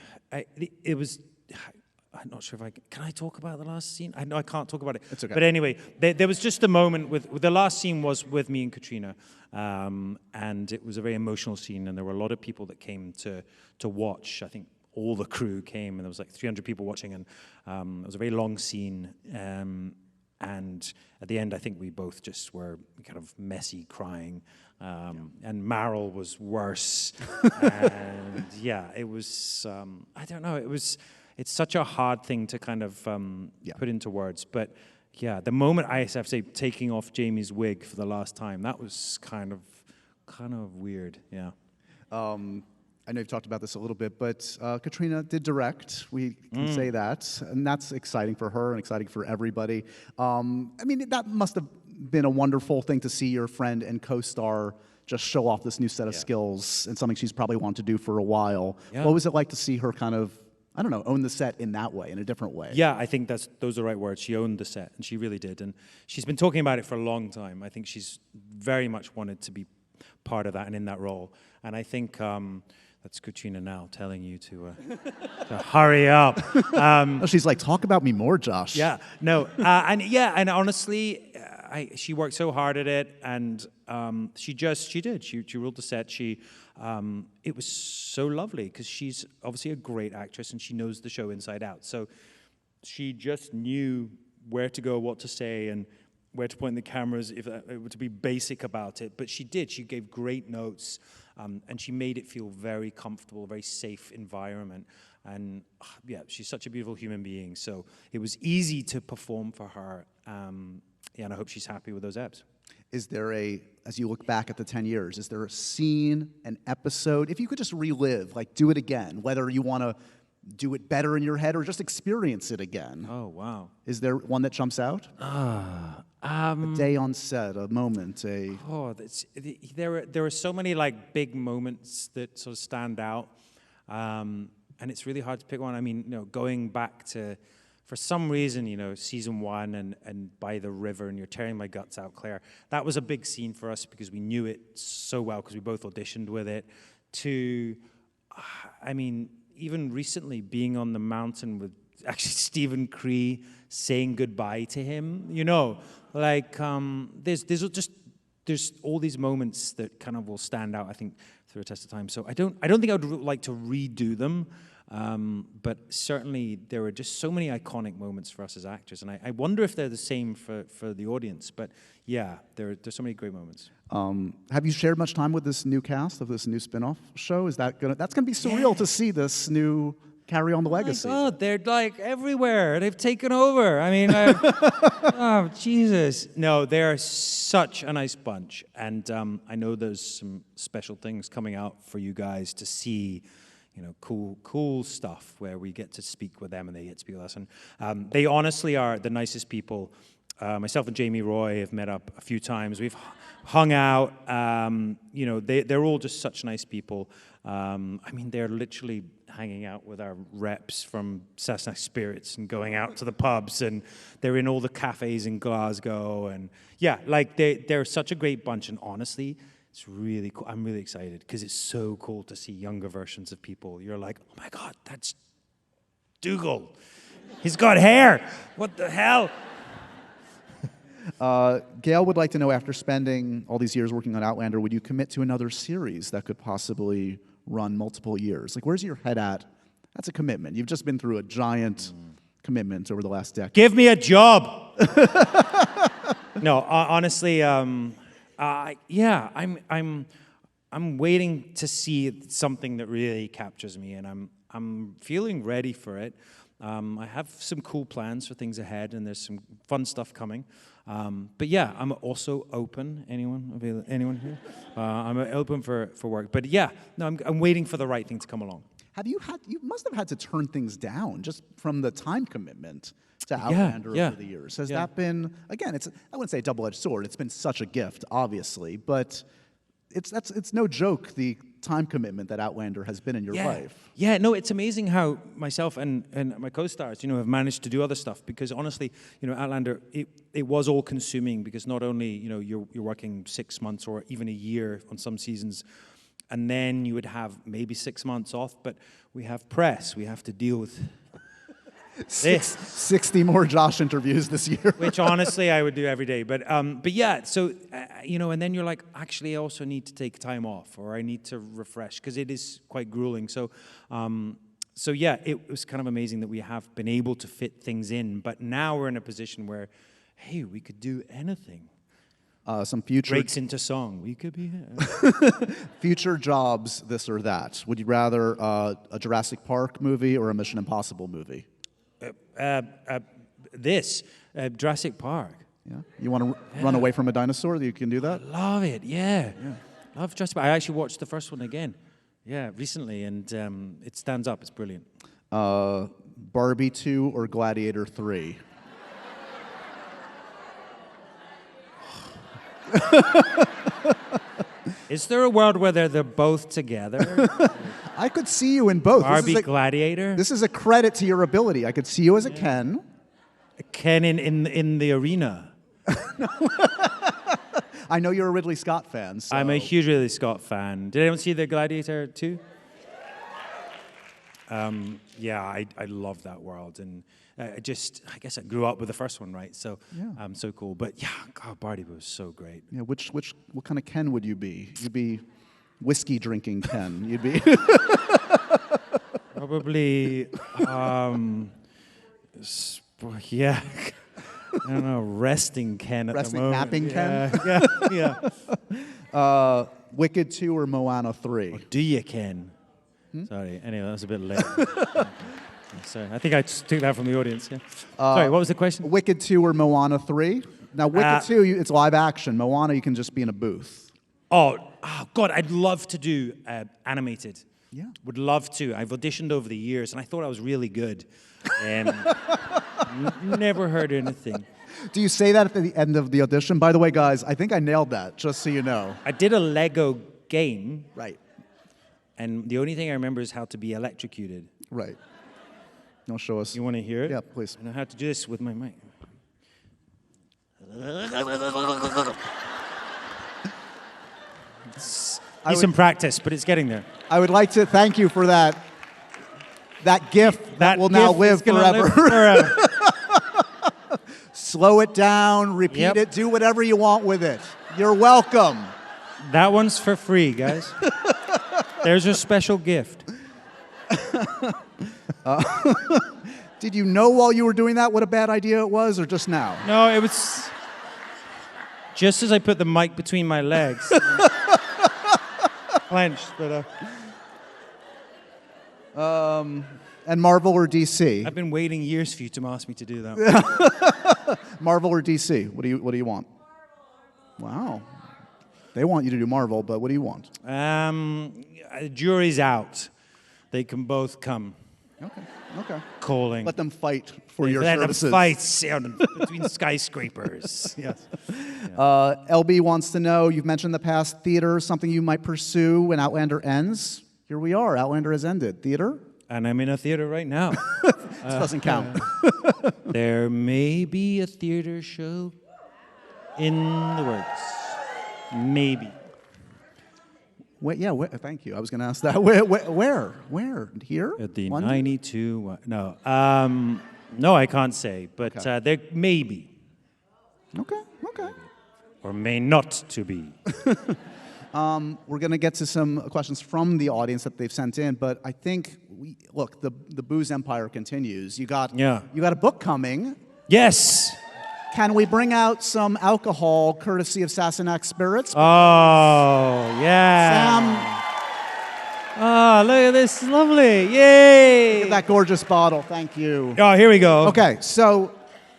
it was. I'm not sure if can I talk about the last scene? I know I can't talk about it. It's okay. But anyway, there was just a moment with the last scene was with me and Katrina, and it was a very emotional scene, and there were a lot of people that came to watch. I think all the crew came, and there was like 300 people watching, and it was a very long scene. And at the end, I think we both just were kind of messy crying. And Meryl was worse. And it was, I don't know, it's such a hard thing to kind of put into words. But the moment I have to say taking off Jamie's wig for the last time, that was kind of weird, yeah. I know you've talked about this a little bit, but Katrina did direct. We can say that, and that's exciting for her and exciting for everybody. I mean, that must have been a wonderful thing to see your friend and co-star just show off this new set of skills and something she's probably wanted to do for a while. Yeah. What was it like to see her kind of, I don't know, own the set in that way, in a different way? Yeah, I think those are the right words. She owned the set, and she really did. And she's been talking about it for a long time. I think she's very much wanted to be part of that and in that role. And I think that's Katrina now telling you to hurry up. She's like, talk about me more, Josh. Yeah, no, and honestly, she worked so hard at it, and she did. She ruled the set. It was so lovely because she's obviously a great actress and she knows the show inside out. So she just knew where to go, what to say, and where to point the cameras to be basic about it. But she did. She gave great notes. And she made it feel very comfortable, very safe environment. And she's such a beautiful human being. So it was easy to perform for her. And I hope she's happy with those eps. Is there as you look back at the 10 years, is there a scene, an episode, if you could just relive, like do it again, whether you want to do it better in your head or just experience it again? Oh, wow. Is there one that jumps out? A day on set, a moment, there are so many like big moments that sort of stand out, and it's really hard to pick one. I mean, going back to, for some reason, season 1 and by the river and you're tearing my guts out, Claire. That was a big scene for us because we knew it so well because we both auditioned with it. Even recently being on the mountain with actually Stephen Cree saying goodbye to him, there's all these moments that kind of will stand out, I think, through a test of time. So I don't think I would like to redo them, but certainly there are just so many iconic moments for us as actors, and I wonder if they're the same for the audience. But there's so many great moments. Have you shared much time with this new cast of this new spin-off show? That's gonna be surreal to see this new carry on the legacy. Oh my God, they're like everywhere. They've taken over. I mean, oh Jesus! No, they're such a nice bunch, and I know there's some special things coming out for you guys to see. cool stuff where we get to speak with them and they get to speak with us. And they honestly are the nicest people. Myself and Jamie Roy have met up a few times. We've hung out. They're all just such nice people. They're literally hanging out with our reps from Cessna Spirits and going out to the pubs, and they're in all the cafes in Glasgow. And they're such a great bunch. And honestly, it's really cool. I'm really excited because it's so cool to see younger versions of people. You're like, oh my God, that's Dougal. He's got hair. What the hell? Gail would like to know, after spending all these years working on Outlander, would you commit to another series that could possibly run multiple years? Like, where's your head at? That's a commitment. You've just been through a giant commitment over the last decade. Give me a job. No, honestly, I'm waiting to see something that really captures me, and I'm feeling ready for it. I have some cool plans for things ahead, and there's some fun stuff coming. But yeah, I'm also open. Anyone here? I'm open for work. But yeah, no, I'm waiting for the right thing to come along. You must have had to turn things down just from the time commitment to Outlander over the years. Has that been, again, I wouldn't say a double-edged sword. It's been such a gift, obviously, but it's no joke, the time commitment that Outlander has been in your life. Yeah, no, it's amazing how myself and my co-stars, have managed to do other stuff, because honestly, Outlander, it was all consuming, because not only, you're working 6 months or even a year on some seasons, and then you would have maybe 6 months off, but we have press, we have to deal with 60 more Josh interviews this year. Which honestly I would do every day. But yeah, so, and then you're like, actually I also need to take time off, or I need to refresh, because it is quite grueling. So yeah, it was kind of amazing that we have been able to fit things in. But now we're in a position where, hey, we could do anything. Some future breaks into song. We could be here. Future jobs, this or that. Would you rather a Jurassic Park movie or a Mission Impossible movie? Jurassic Park. Yeah. You want to run away from a dinosaur? You can do that? Love it. Yeah. Love Jurassic Park. I actually watched the first one again. Yeah, recently, and it stands up. It's brilliant. Barbie 2 or Gladiator 3? Is there a world where they're both together? I could see you in both. Barbie Gladiator? This is a credit to your ability. I could see you as a Ken. A Ken in the arena. I know you're a Ridley Scott fan. So. I'm a huge Ridley Scott fan. Did anyone see the Gladiator 2? Yeah, I love that world, and I guess I grew up with the first one, right? So, so cool. But yeah, God, Barbie was so great. Yeah, what kind of Ken would you be? You'd be whiskey drinking Ken. You'd be probably, yeah. I don't know, resting Ken at the moment. Napping Ken? Yeah. Wicked 2 or Moana 3? Or do you, Ken? Sorry, anyway, that was a bit late. Sorry, I think I just took that from the audience. Yeah. Sorry, what was the question? Wicked 2 or Moana 3? Now, Wicked 2, it's live action. Moana, you can just be in a booth. Oh God, I'd love to do animated. Yeah. Would love to. I've auditioned over the years, and I thought I was really good. And never heard anything. Do you say that at the end of the audition? By the way, guys, I think I nailed that, just so you know. I did a Lego game. Right. And the only thing I remember is how to be electrocuted. Right. Don't show us. You want to hear it? Yeah, please. I know how to do this with my mic. Need some practice, but it's getting there. I would like to thank you for that gift that will now live forever. Slow it down, repeat it, do whatever you want with it. You're welcome. That one's for free, guys. There's your special gift. Did you know while you were doing that what a bad idea it was, or just now? No, it was just as I put the mic between my legs. Clenched, but... And Marvel or DC? I've been waiting years for you to ask me to do that. Marvel or DC? What do you want? Wow. They want you to do Marvel, but what do you want? Jury's out. They can both come. Okay. Okay. Calling. Let them fight for your Let services. them fight between skyscrapers. Yes. LB wants to know, you've mentioned in the past theater, something you might pursue when Outlander ends. Here we are. Outlander has ended. Theater? And I'm in a theater right now. This doesn't count. There may be a theater show in the works. Maybe. Thank you. I was going to ask that. Where? Here? At the London? 92. No. No, I can't say. But Okay. there may be. Okay. Or may not to be. We're going to get to some questions from the audience that they've sent in, but I think, the booze empire continues. You got a book coming. Yes. Can we bring out some alcohol courtesy of Sassenach Spirits? Oh, yeah. Sam, Oh, look at this. Lovely. Yay. that gorgeous bottle. Thank you. Oh, here we go. Okay, so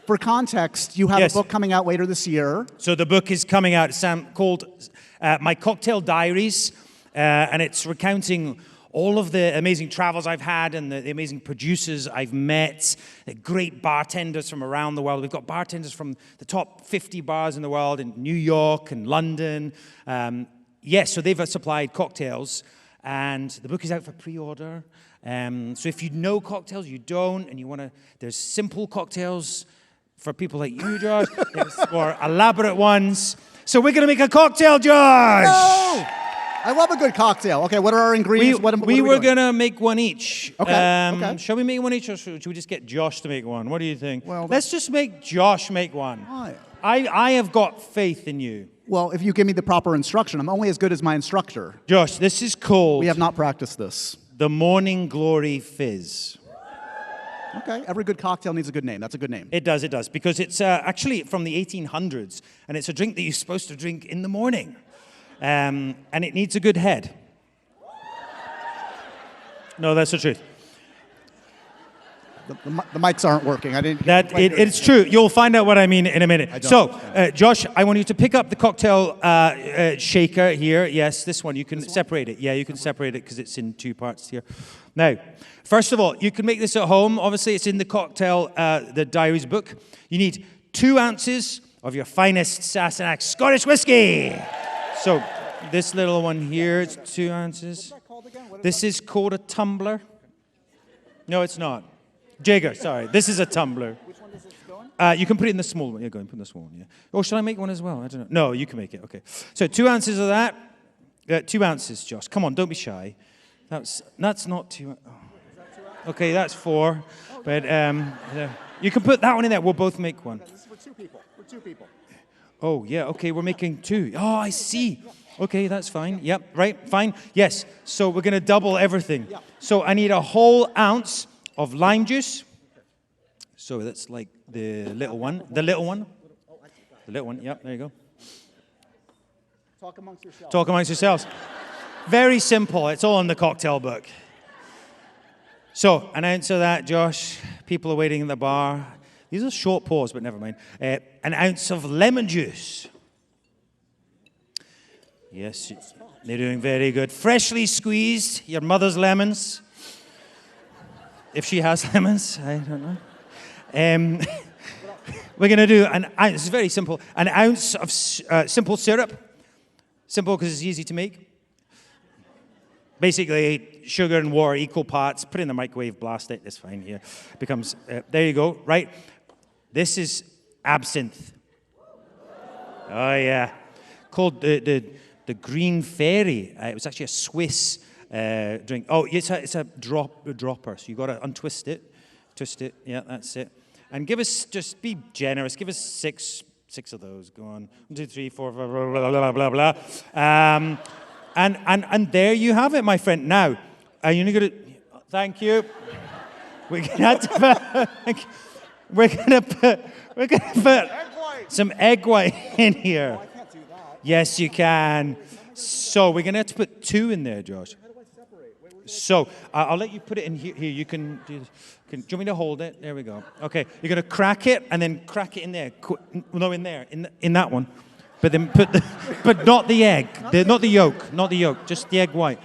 for context, you have Yes. a book coming out later this year. So the book is coming out, Sam, called My Cocktail Diaries, and it's recounting all of the amazing travels I've had and the amazing producers I've met, the great bartenders from around the world. We've got bartenders from the top 50 bars in the world in New York and London. So they've supplied cocktails, and the book is out for pre-order. So if you know cocktails, you don't, and you want to, there's simple cocktails for people like you, Josh. There's more elaborate ones. So we're going to make a cocktail, Josh! Oh! I love a good cocktail. Okay, what are our ingredients? What are We were doing? going to make one each. Okay. Shall we make one each, or should we just get Josh to make one? What do you think? Well, let's just make Josh make one. Why? I have got faith in you. Well, if you give me the proper instruction, I'm only as good as my instructor. Josh, this is called We have not practiced this. the Morning Glory Fizz. Okay, every good cocktail needs a good name. That's a good name. It does, because it's actually from the 1800s, and it's a drink that you're supposed to drink in the morning. And it needs a good head. No, that's the truth. The mics aren't working. I didn't. It's true. You'll find out what I mean in a minute. So, Josh, I want you to pick up the cocktail shaker here. Yes, this one. You can separate it. Yeah, you can separate it because it's in two parts here. Now, first of all, you can make this at home. Obviously, it's in the cocktail, the diaries book. You need 2 ounces of your finest Sassenach Scottish whiskey. So, this little one here, it's 2 ounces. This is called a tumbler. No, it's not. Jagger, sorry. This is a tumbler. Which one does it go in? You can put it in the small one. Yeah, go and put in the small one, yeah. Or should I make one as well? I don't know. No, you can make it, okay. So 2 ounces of that. 2 ounces, Josh. Come on, don't be shy. That's not 2. Oh. Okay, that's 4. But you can put that one in there. We'll both make one. This is for 2 people. For 2 people. Oh, yeah, okay, we're making 2. Oh, I see. Okay, that's fine. Yep, right, fine. Yes, so we're going to double everything. So I need a whole ounce of lime juice. So that's like the little one. The little one. The little one, yep, there you go. Talk amongst yourselves. Talk amongst yourselves. Very simple. It's all in the cocktail book. So, an ounce of that, Josh. People are waiting in the bar. These are short pours, but never mind. An ounce of lemon juice. Yes, they're doing very good. Freshly squeezed, your mother's lemons. If she has lemons, I don't know. We're going to do an ounce. It's very simple. An ounce of simple syrup. Simple because it's easy to make. Basically, sugar and water, equal parts. Put it in the microwave, blast it. It's fine here. Becomes, there you go, right? This is absinthe. Oh, yeah. Called the Green Fairy. It was actually a Swiss drink. Oh, it's a dropper. So you got to untwist it. Twist it. Yeah, that's it. And just be generous. Give us six of those. Go on. 1, 2, 3, 4, blah, blah, blah, blah, blah. And there you have it, my friend. Now, are you going to... Thank you. We're going to put some egg white in here. I can't do that. Yes, you can. So we're going to have to put 2 in there, Josh. How do I separate? So I'll let you put it in here. Here, you can do this. Do you want me to hold it? There we go. Okay, you're going to crack it and then crack it in there. No, in there, in that one. But then but not the egg, not the yolk, just the egg white.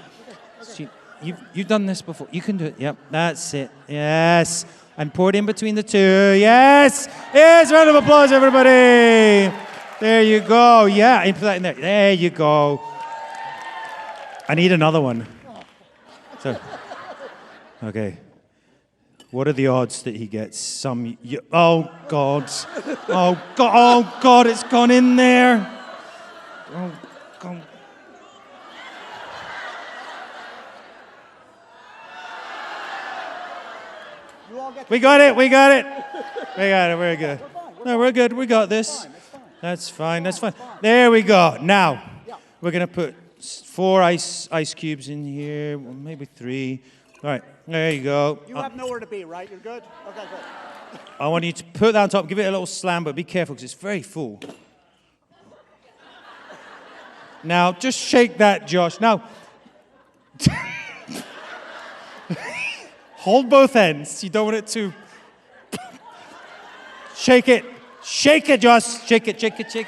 You've done this before. You can do it. Yep, that's it. Yes. And pour it in between the two. Yes. Yes, round of applause, everybody. There you go. Yeah, and put that in there. There you go. I need another one. So, okay. What are the odds that he gets some... Oh, God. Oh, God. Oh, God, it's gone in there. Oh, God. We got it. We're good. No, we're good. We got this. That's fine. There we go. Now, we're going to put 4 ice cubes in here, well, maybe 3. All right, there you go. You have nowhere to be, right? You're good? Okay, good. I want you to put that on top, give it a little slam, but be careful because it's very full. Now, just shake that, Josh. Now, hold both ends. You don't want it to... Shake it. Shake it, Josh. Shake it.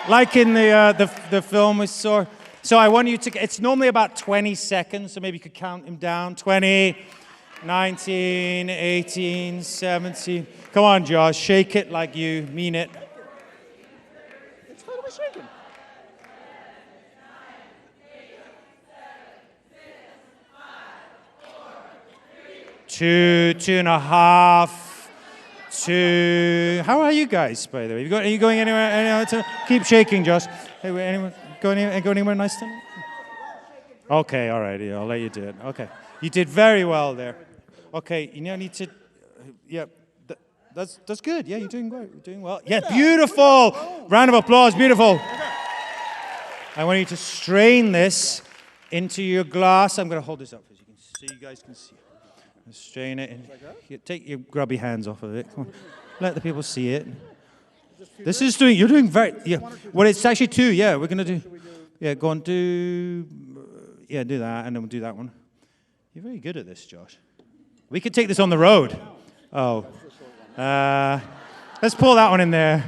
Like in the film we saw. So I want you to... It's normally about 20 seconds, so maybe you could count him down. 20, 19, 18, 17. Come on, Josh. Shake it like you mean it. It's totally shaking. 2, 2.5, 2. How are you guys, by the way? Are you going anywhere? Keep shaking, Josh. Hey, anyone go anywhere nice tonight? Okay, all right. Yeah, I'll let you do it. Okay, you did very well there. Okay, you now need to. Yeah, that's good. Yeah, you're doing great. You're doing well. Yeah, beautiful. Round of applause. Beautiful. I want you to strain this into your glass. I'm going to hold this up so you guys can see. Strain it and take your grubby hands off of it. Come on. Let the people see it. This is doing. You're doing very. Yeah. Well, it's actually 2. Yeah, we're gonna do. Yeah, go on. Do that, and then we'll do that one. You're very good at this, Josh. We could take this on the road. Oh. Let's pull that one in there.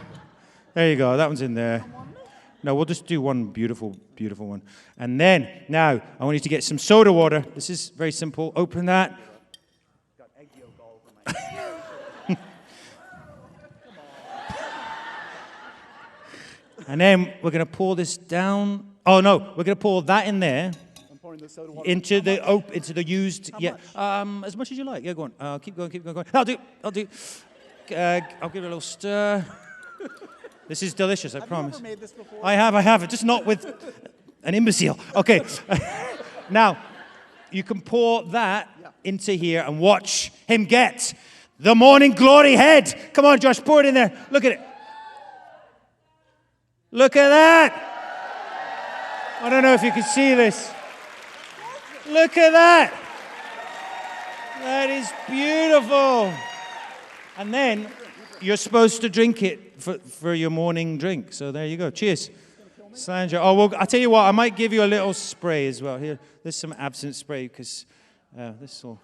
There you go. That one's in there. No, we'll just do one beautiful one. And then now I want you to get some soda water. This is very simple. Open that. And then we're going to pour this down. Oh, no. We're going to pour that in there. I'm pouring the soda water. Into the used... How much? As much as you like. Yeah, go on. Keep going. I'll do. I'll give it a little stir. This is delicious, I promise. Have you ever made this before? I have. Just not with an imbecile. Okay. Now, you can pour that into here and watch him get the morning glory head. Come on, Josh, pour it in there. Look at it. Look at that. I don't know if you can see this. Look at that. That is beautiful. And then you're supposed to drink it for your morning drink. So there you go. Cheers. Sandra. Oh, well, I'll tell you what. I might give you a little spray as well. Here, there's some absinthe spray because this will...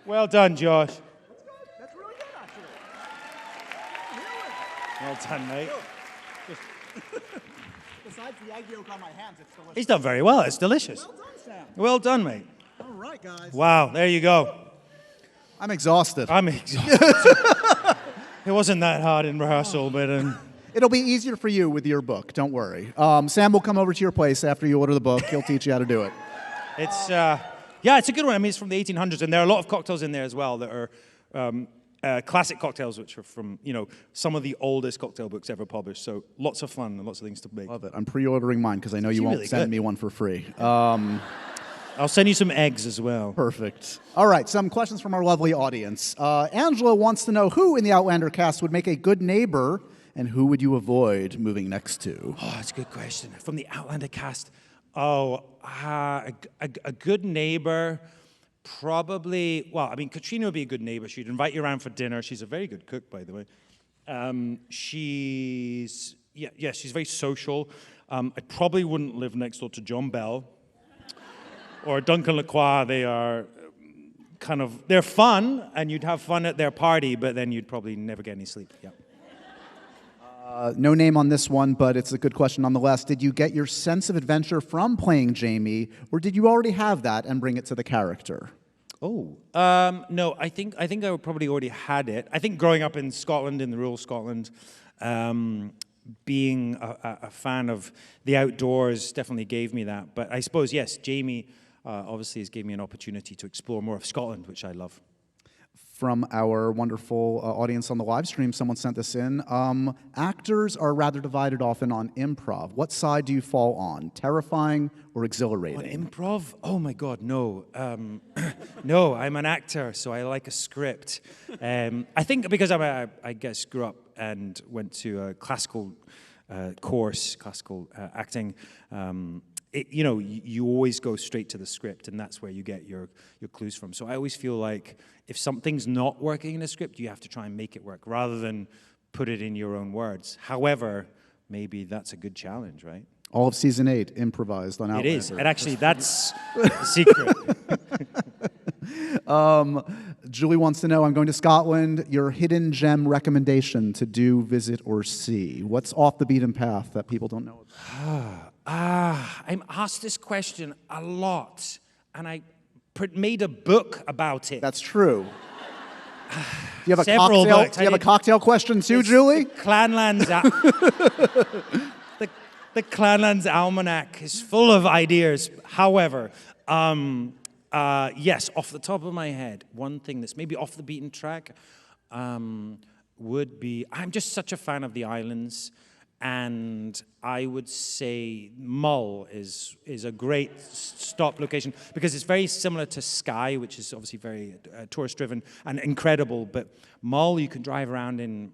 Well done, Josh. That's really good, actually. Well done, mate. Besides the egg yolk on my hands, it's delicious. He's done very well. It's delicious. Well done, Sam. Well done, mate. All right, guys. Wow, there you go. I'm exhausted. It wasn't that hard in rehearsal, but... It'll be easier for you with your book. Don't worry. Sam will come over to your place after you order the book. He'll teach you how to do it. It's it's a good one. I mean, it's from the 1800s, and there are a lot of cocktails in there as well that are classic cocktails, which are from some of the oldest cocktail books ever published. So lots of fun and lots of things to make. Love it. I'm pre-ordering mine because I know you won't send me one for free. I'll send you some eggs as well. Perfect. All right, some questions from our lovely audience. Angela wants to know who in the Outlander cast would make a good neighbor, and who would you avoid moving next to? Oh, that's a good question. From the Outlander cast, a good neighbor, probably, well, I mean, Katrina would be a good neighbor. She'd invite you around for dinner. She's a very good cook, by the way. She's very social. I probably wouldn't live next door to John Bell or Duncan Lacroix. They are they're fun, and you'd have fun at their party, but then you'd probably never get any sleep. Yeah. No name on this one, but it's a good question nonetheless. Did you get your sense of adventure from playing Jamie, or did you already have that and bring it to the character? Oh, no, I think I probably already had it. I think growing up in Scotland, in the rural Scotland, being a fan of the outdoors definitely gave me that. But I suppose, yes, Jamie obviously has given me an opportunity to explore more of Scotland, which I love. From our wonderful audience on the live stream, someone sent this in. Actors are rather divided often on improv. What side do you fall on, terrifying or exhilarating? On improv? Oh my God, no. No, I'm an actor, so I like a script. I think because I guess grew up and went to a classical course, classical acting. You always go straight to the script, and that's where you get your clues from. So I always feel like if something's not working in a script, you have to try and make it work rather than put it in your own words. However, maybe that's a good challenge, right? All of season 8 improvised on Outlander. It is, and actually that's the secret. Julie wants to know, I'm going to Scotland, your hidden gem recommendation to do, visit, or see. What's off the beaten path that people don't know about? I'm asked this question a lot, and I made a book about it. That's true. Do you have a Several cocktail? books. Do you have a cocktail question too, Julie? The Clanlands Almanac is full of ideas. However, yes, off the top of my head, one thing that's maybe off the beaten track would be, I'm just such a fan of the islands, and I would say Mull is a great stop location because it's very similar to Skye, which is obviously very tourist-driven and incredible. But Mull, you can drive around in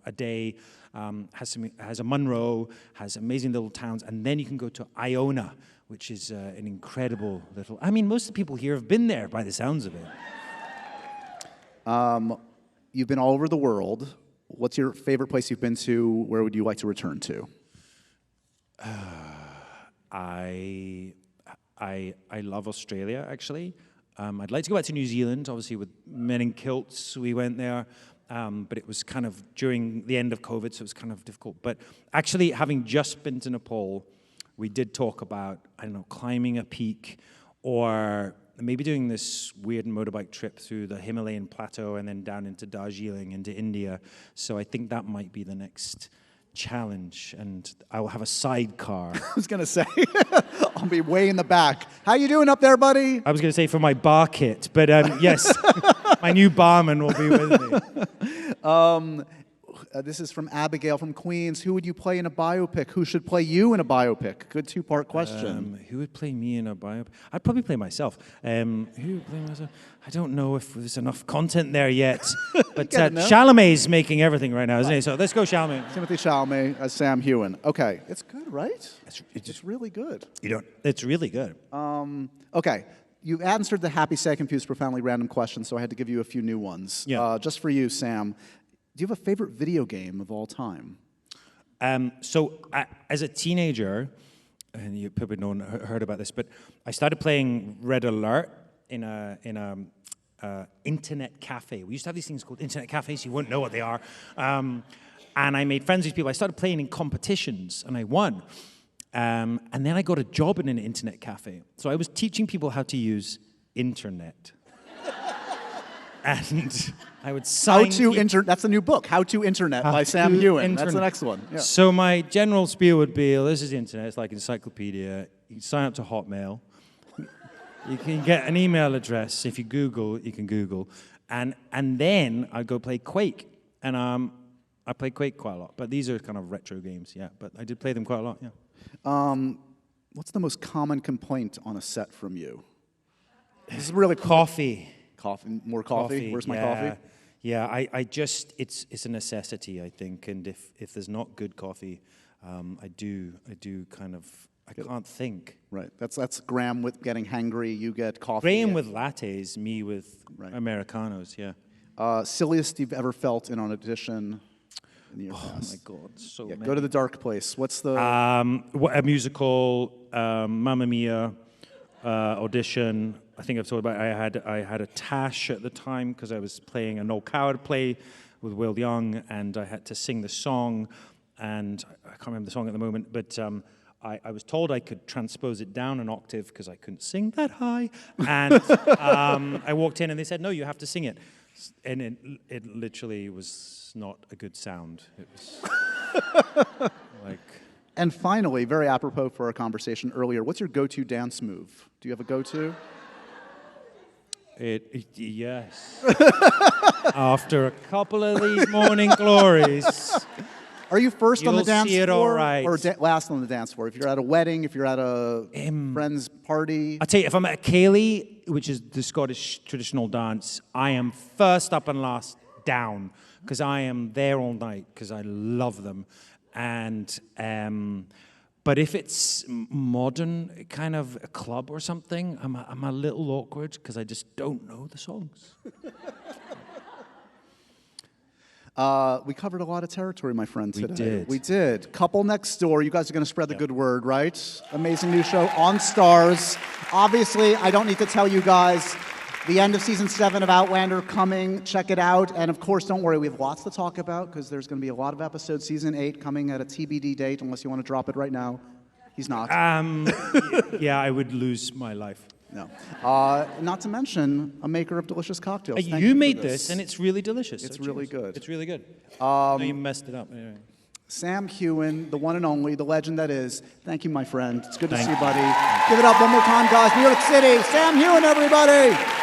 a day. Has a Munro, has amazing little towns, and then you can go to Iona, which is an incredible little. I mean, most of the people here have been there by the sounds of it. You've been all over the world. What's your favorite place you've been to? Where would you like to return to? I love Australia, actually. I'd like to go back to New Zealand. Obviously, with Men in Kilts, we went there. But it was kind of during the end of COVID, so it was kind of difficult. But actually, having just been to Nepal, we did talk about, climbing a peak or maybe doing this weird motorbike trip through the Himalayan plateau and then down into Darjeeling, into India. So I think that might be the next challenge, and I will have a sidecar. I was going to say, I'll be way in the back. How you doing up there, buddy? I was going to say for my bar kit, but yes, my new barman will be with me. This is from Abigail from Queens. Who would you play in a biopic? Who should play you in a biopic? Good two-part question. Who would play me in a biopic? I'd probably play myself. Who would play myself? I don't know if there's enough content there yet. But Chalamet's making everything right now, isn't he? So let's go Chalamet. Timothy Chalamet as Sam Heughan. Okay, it's good, right? It's really good. It's really good. Okay. You answered the happy, sad, confused, profoundly random question, so I had to give you a few new ones. Yeah. Just for you, Sam. Do you have a favorite video game of all time? As a teenager, and you probably heard about this, but I started playing Red Alert in a internet cafe. We used to have these things called internet cafes. You won't know what they are. And I made friends with people. I started playing in competitions, and I won. And then I got a job in an internet cafe. So I was teaching people how to use internet. And I would sign... That's the new book, How to Internet by Sam Heughan. That's the next one. Yeah. So my general spiel would be, this is the internet. It's like an encyclopedia. You can sign up to Hotmail. You can get an email address. If you Google, you can Google. And then I'd go play Quake. And I played Quake quite a lot. But these are kind of retro games, yeah. But I did play them quite a lot, yeah. What's the most common complaint on a set from you? This is really coffee. More coffee? Where's my coffee? Yeah, I just, it's a necessity, I think. And if there's not good coffee, I do kind of, I can't think. Right, that's Graham with getting hangry, you get coffee. Graham with lattes, me with Americanos, yeah. Silliest you've ever felt in an audition in the year past? Oh my God, so many. Go to the dark place. What's the... a musical, Mamma Mia, audition. I think I've told about I had a tash at the time because I was playing a Noel Coward play with Will Young, and I had to sing the song. and I can't remember the song at the moment, but I was told I could transpose it down an octave because I couldn't sing that high. And I walked in and they said, no, you have to sing it. And it literally was not a good sound. It was like... And finally, very apropos for our conversation earlier, what's your go-to dance move? Do you have a go-to? Yes. After a couple of these morning glories... Are you first on the dance see it floor all right. or last on the dance floor? If you're at a wedding, if you're at a friend's party? I'll tell you, if I'm at a Ceilidh, which is the Scottish traditional dance, I am first up and last down because I am there all night because I love them. And but if it's modern, kind of a club or something, I'm a little awkward because I just don't know the songs. We covered a lot of territory, my friend, today. We did. We did. Couple Next Door. You guys are going to spread the good word, right? Amazing new show on Stars. Obviously, I don't need to tell you guys, the end of season 7 of Outlander coming. Check it out. And of course, don't worry, we have lots to talk about because there's going to be a lot of episodes. Season 8 coming at a TBD date, unless you want to drop it right now. He's not. Yeah, I would lose my life. No. Not to mention a maker of delicious cocktails. Thank You for made this, and it's really delicious. It's so really cheers. good. It's really good. No, you messed it up. Anyway. Sam Heughan, the one and only, the legend that is. Thank you, my friend. It's good to Thank see you, you. buddy. Give it up one more time, guys. New York City. Sam Heughan, everybody.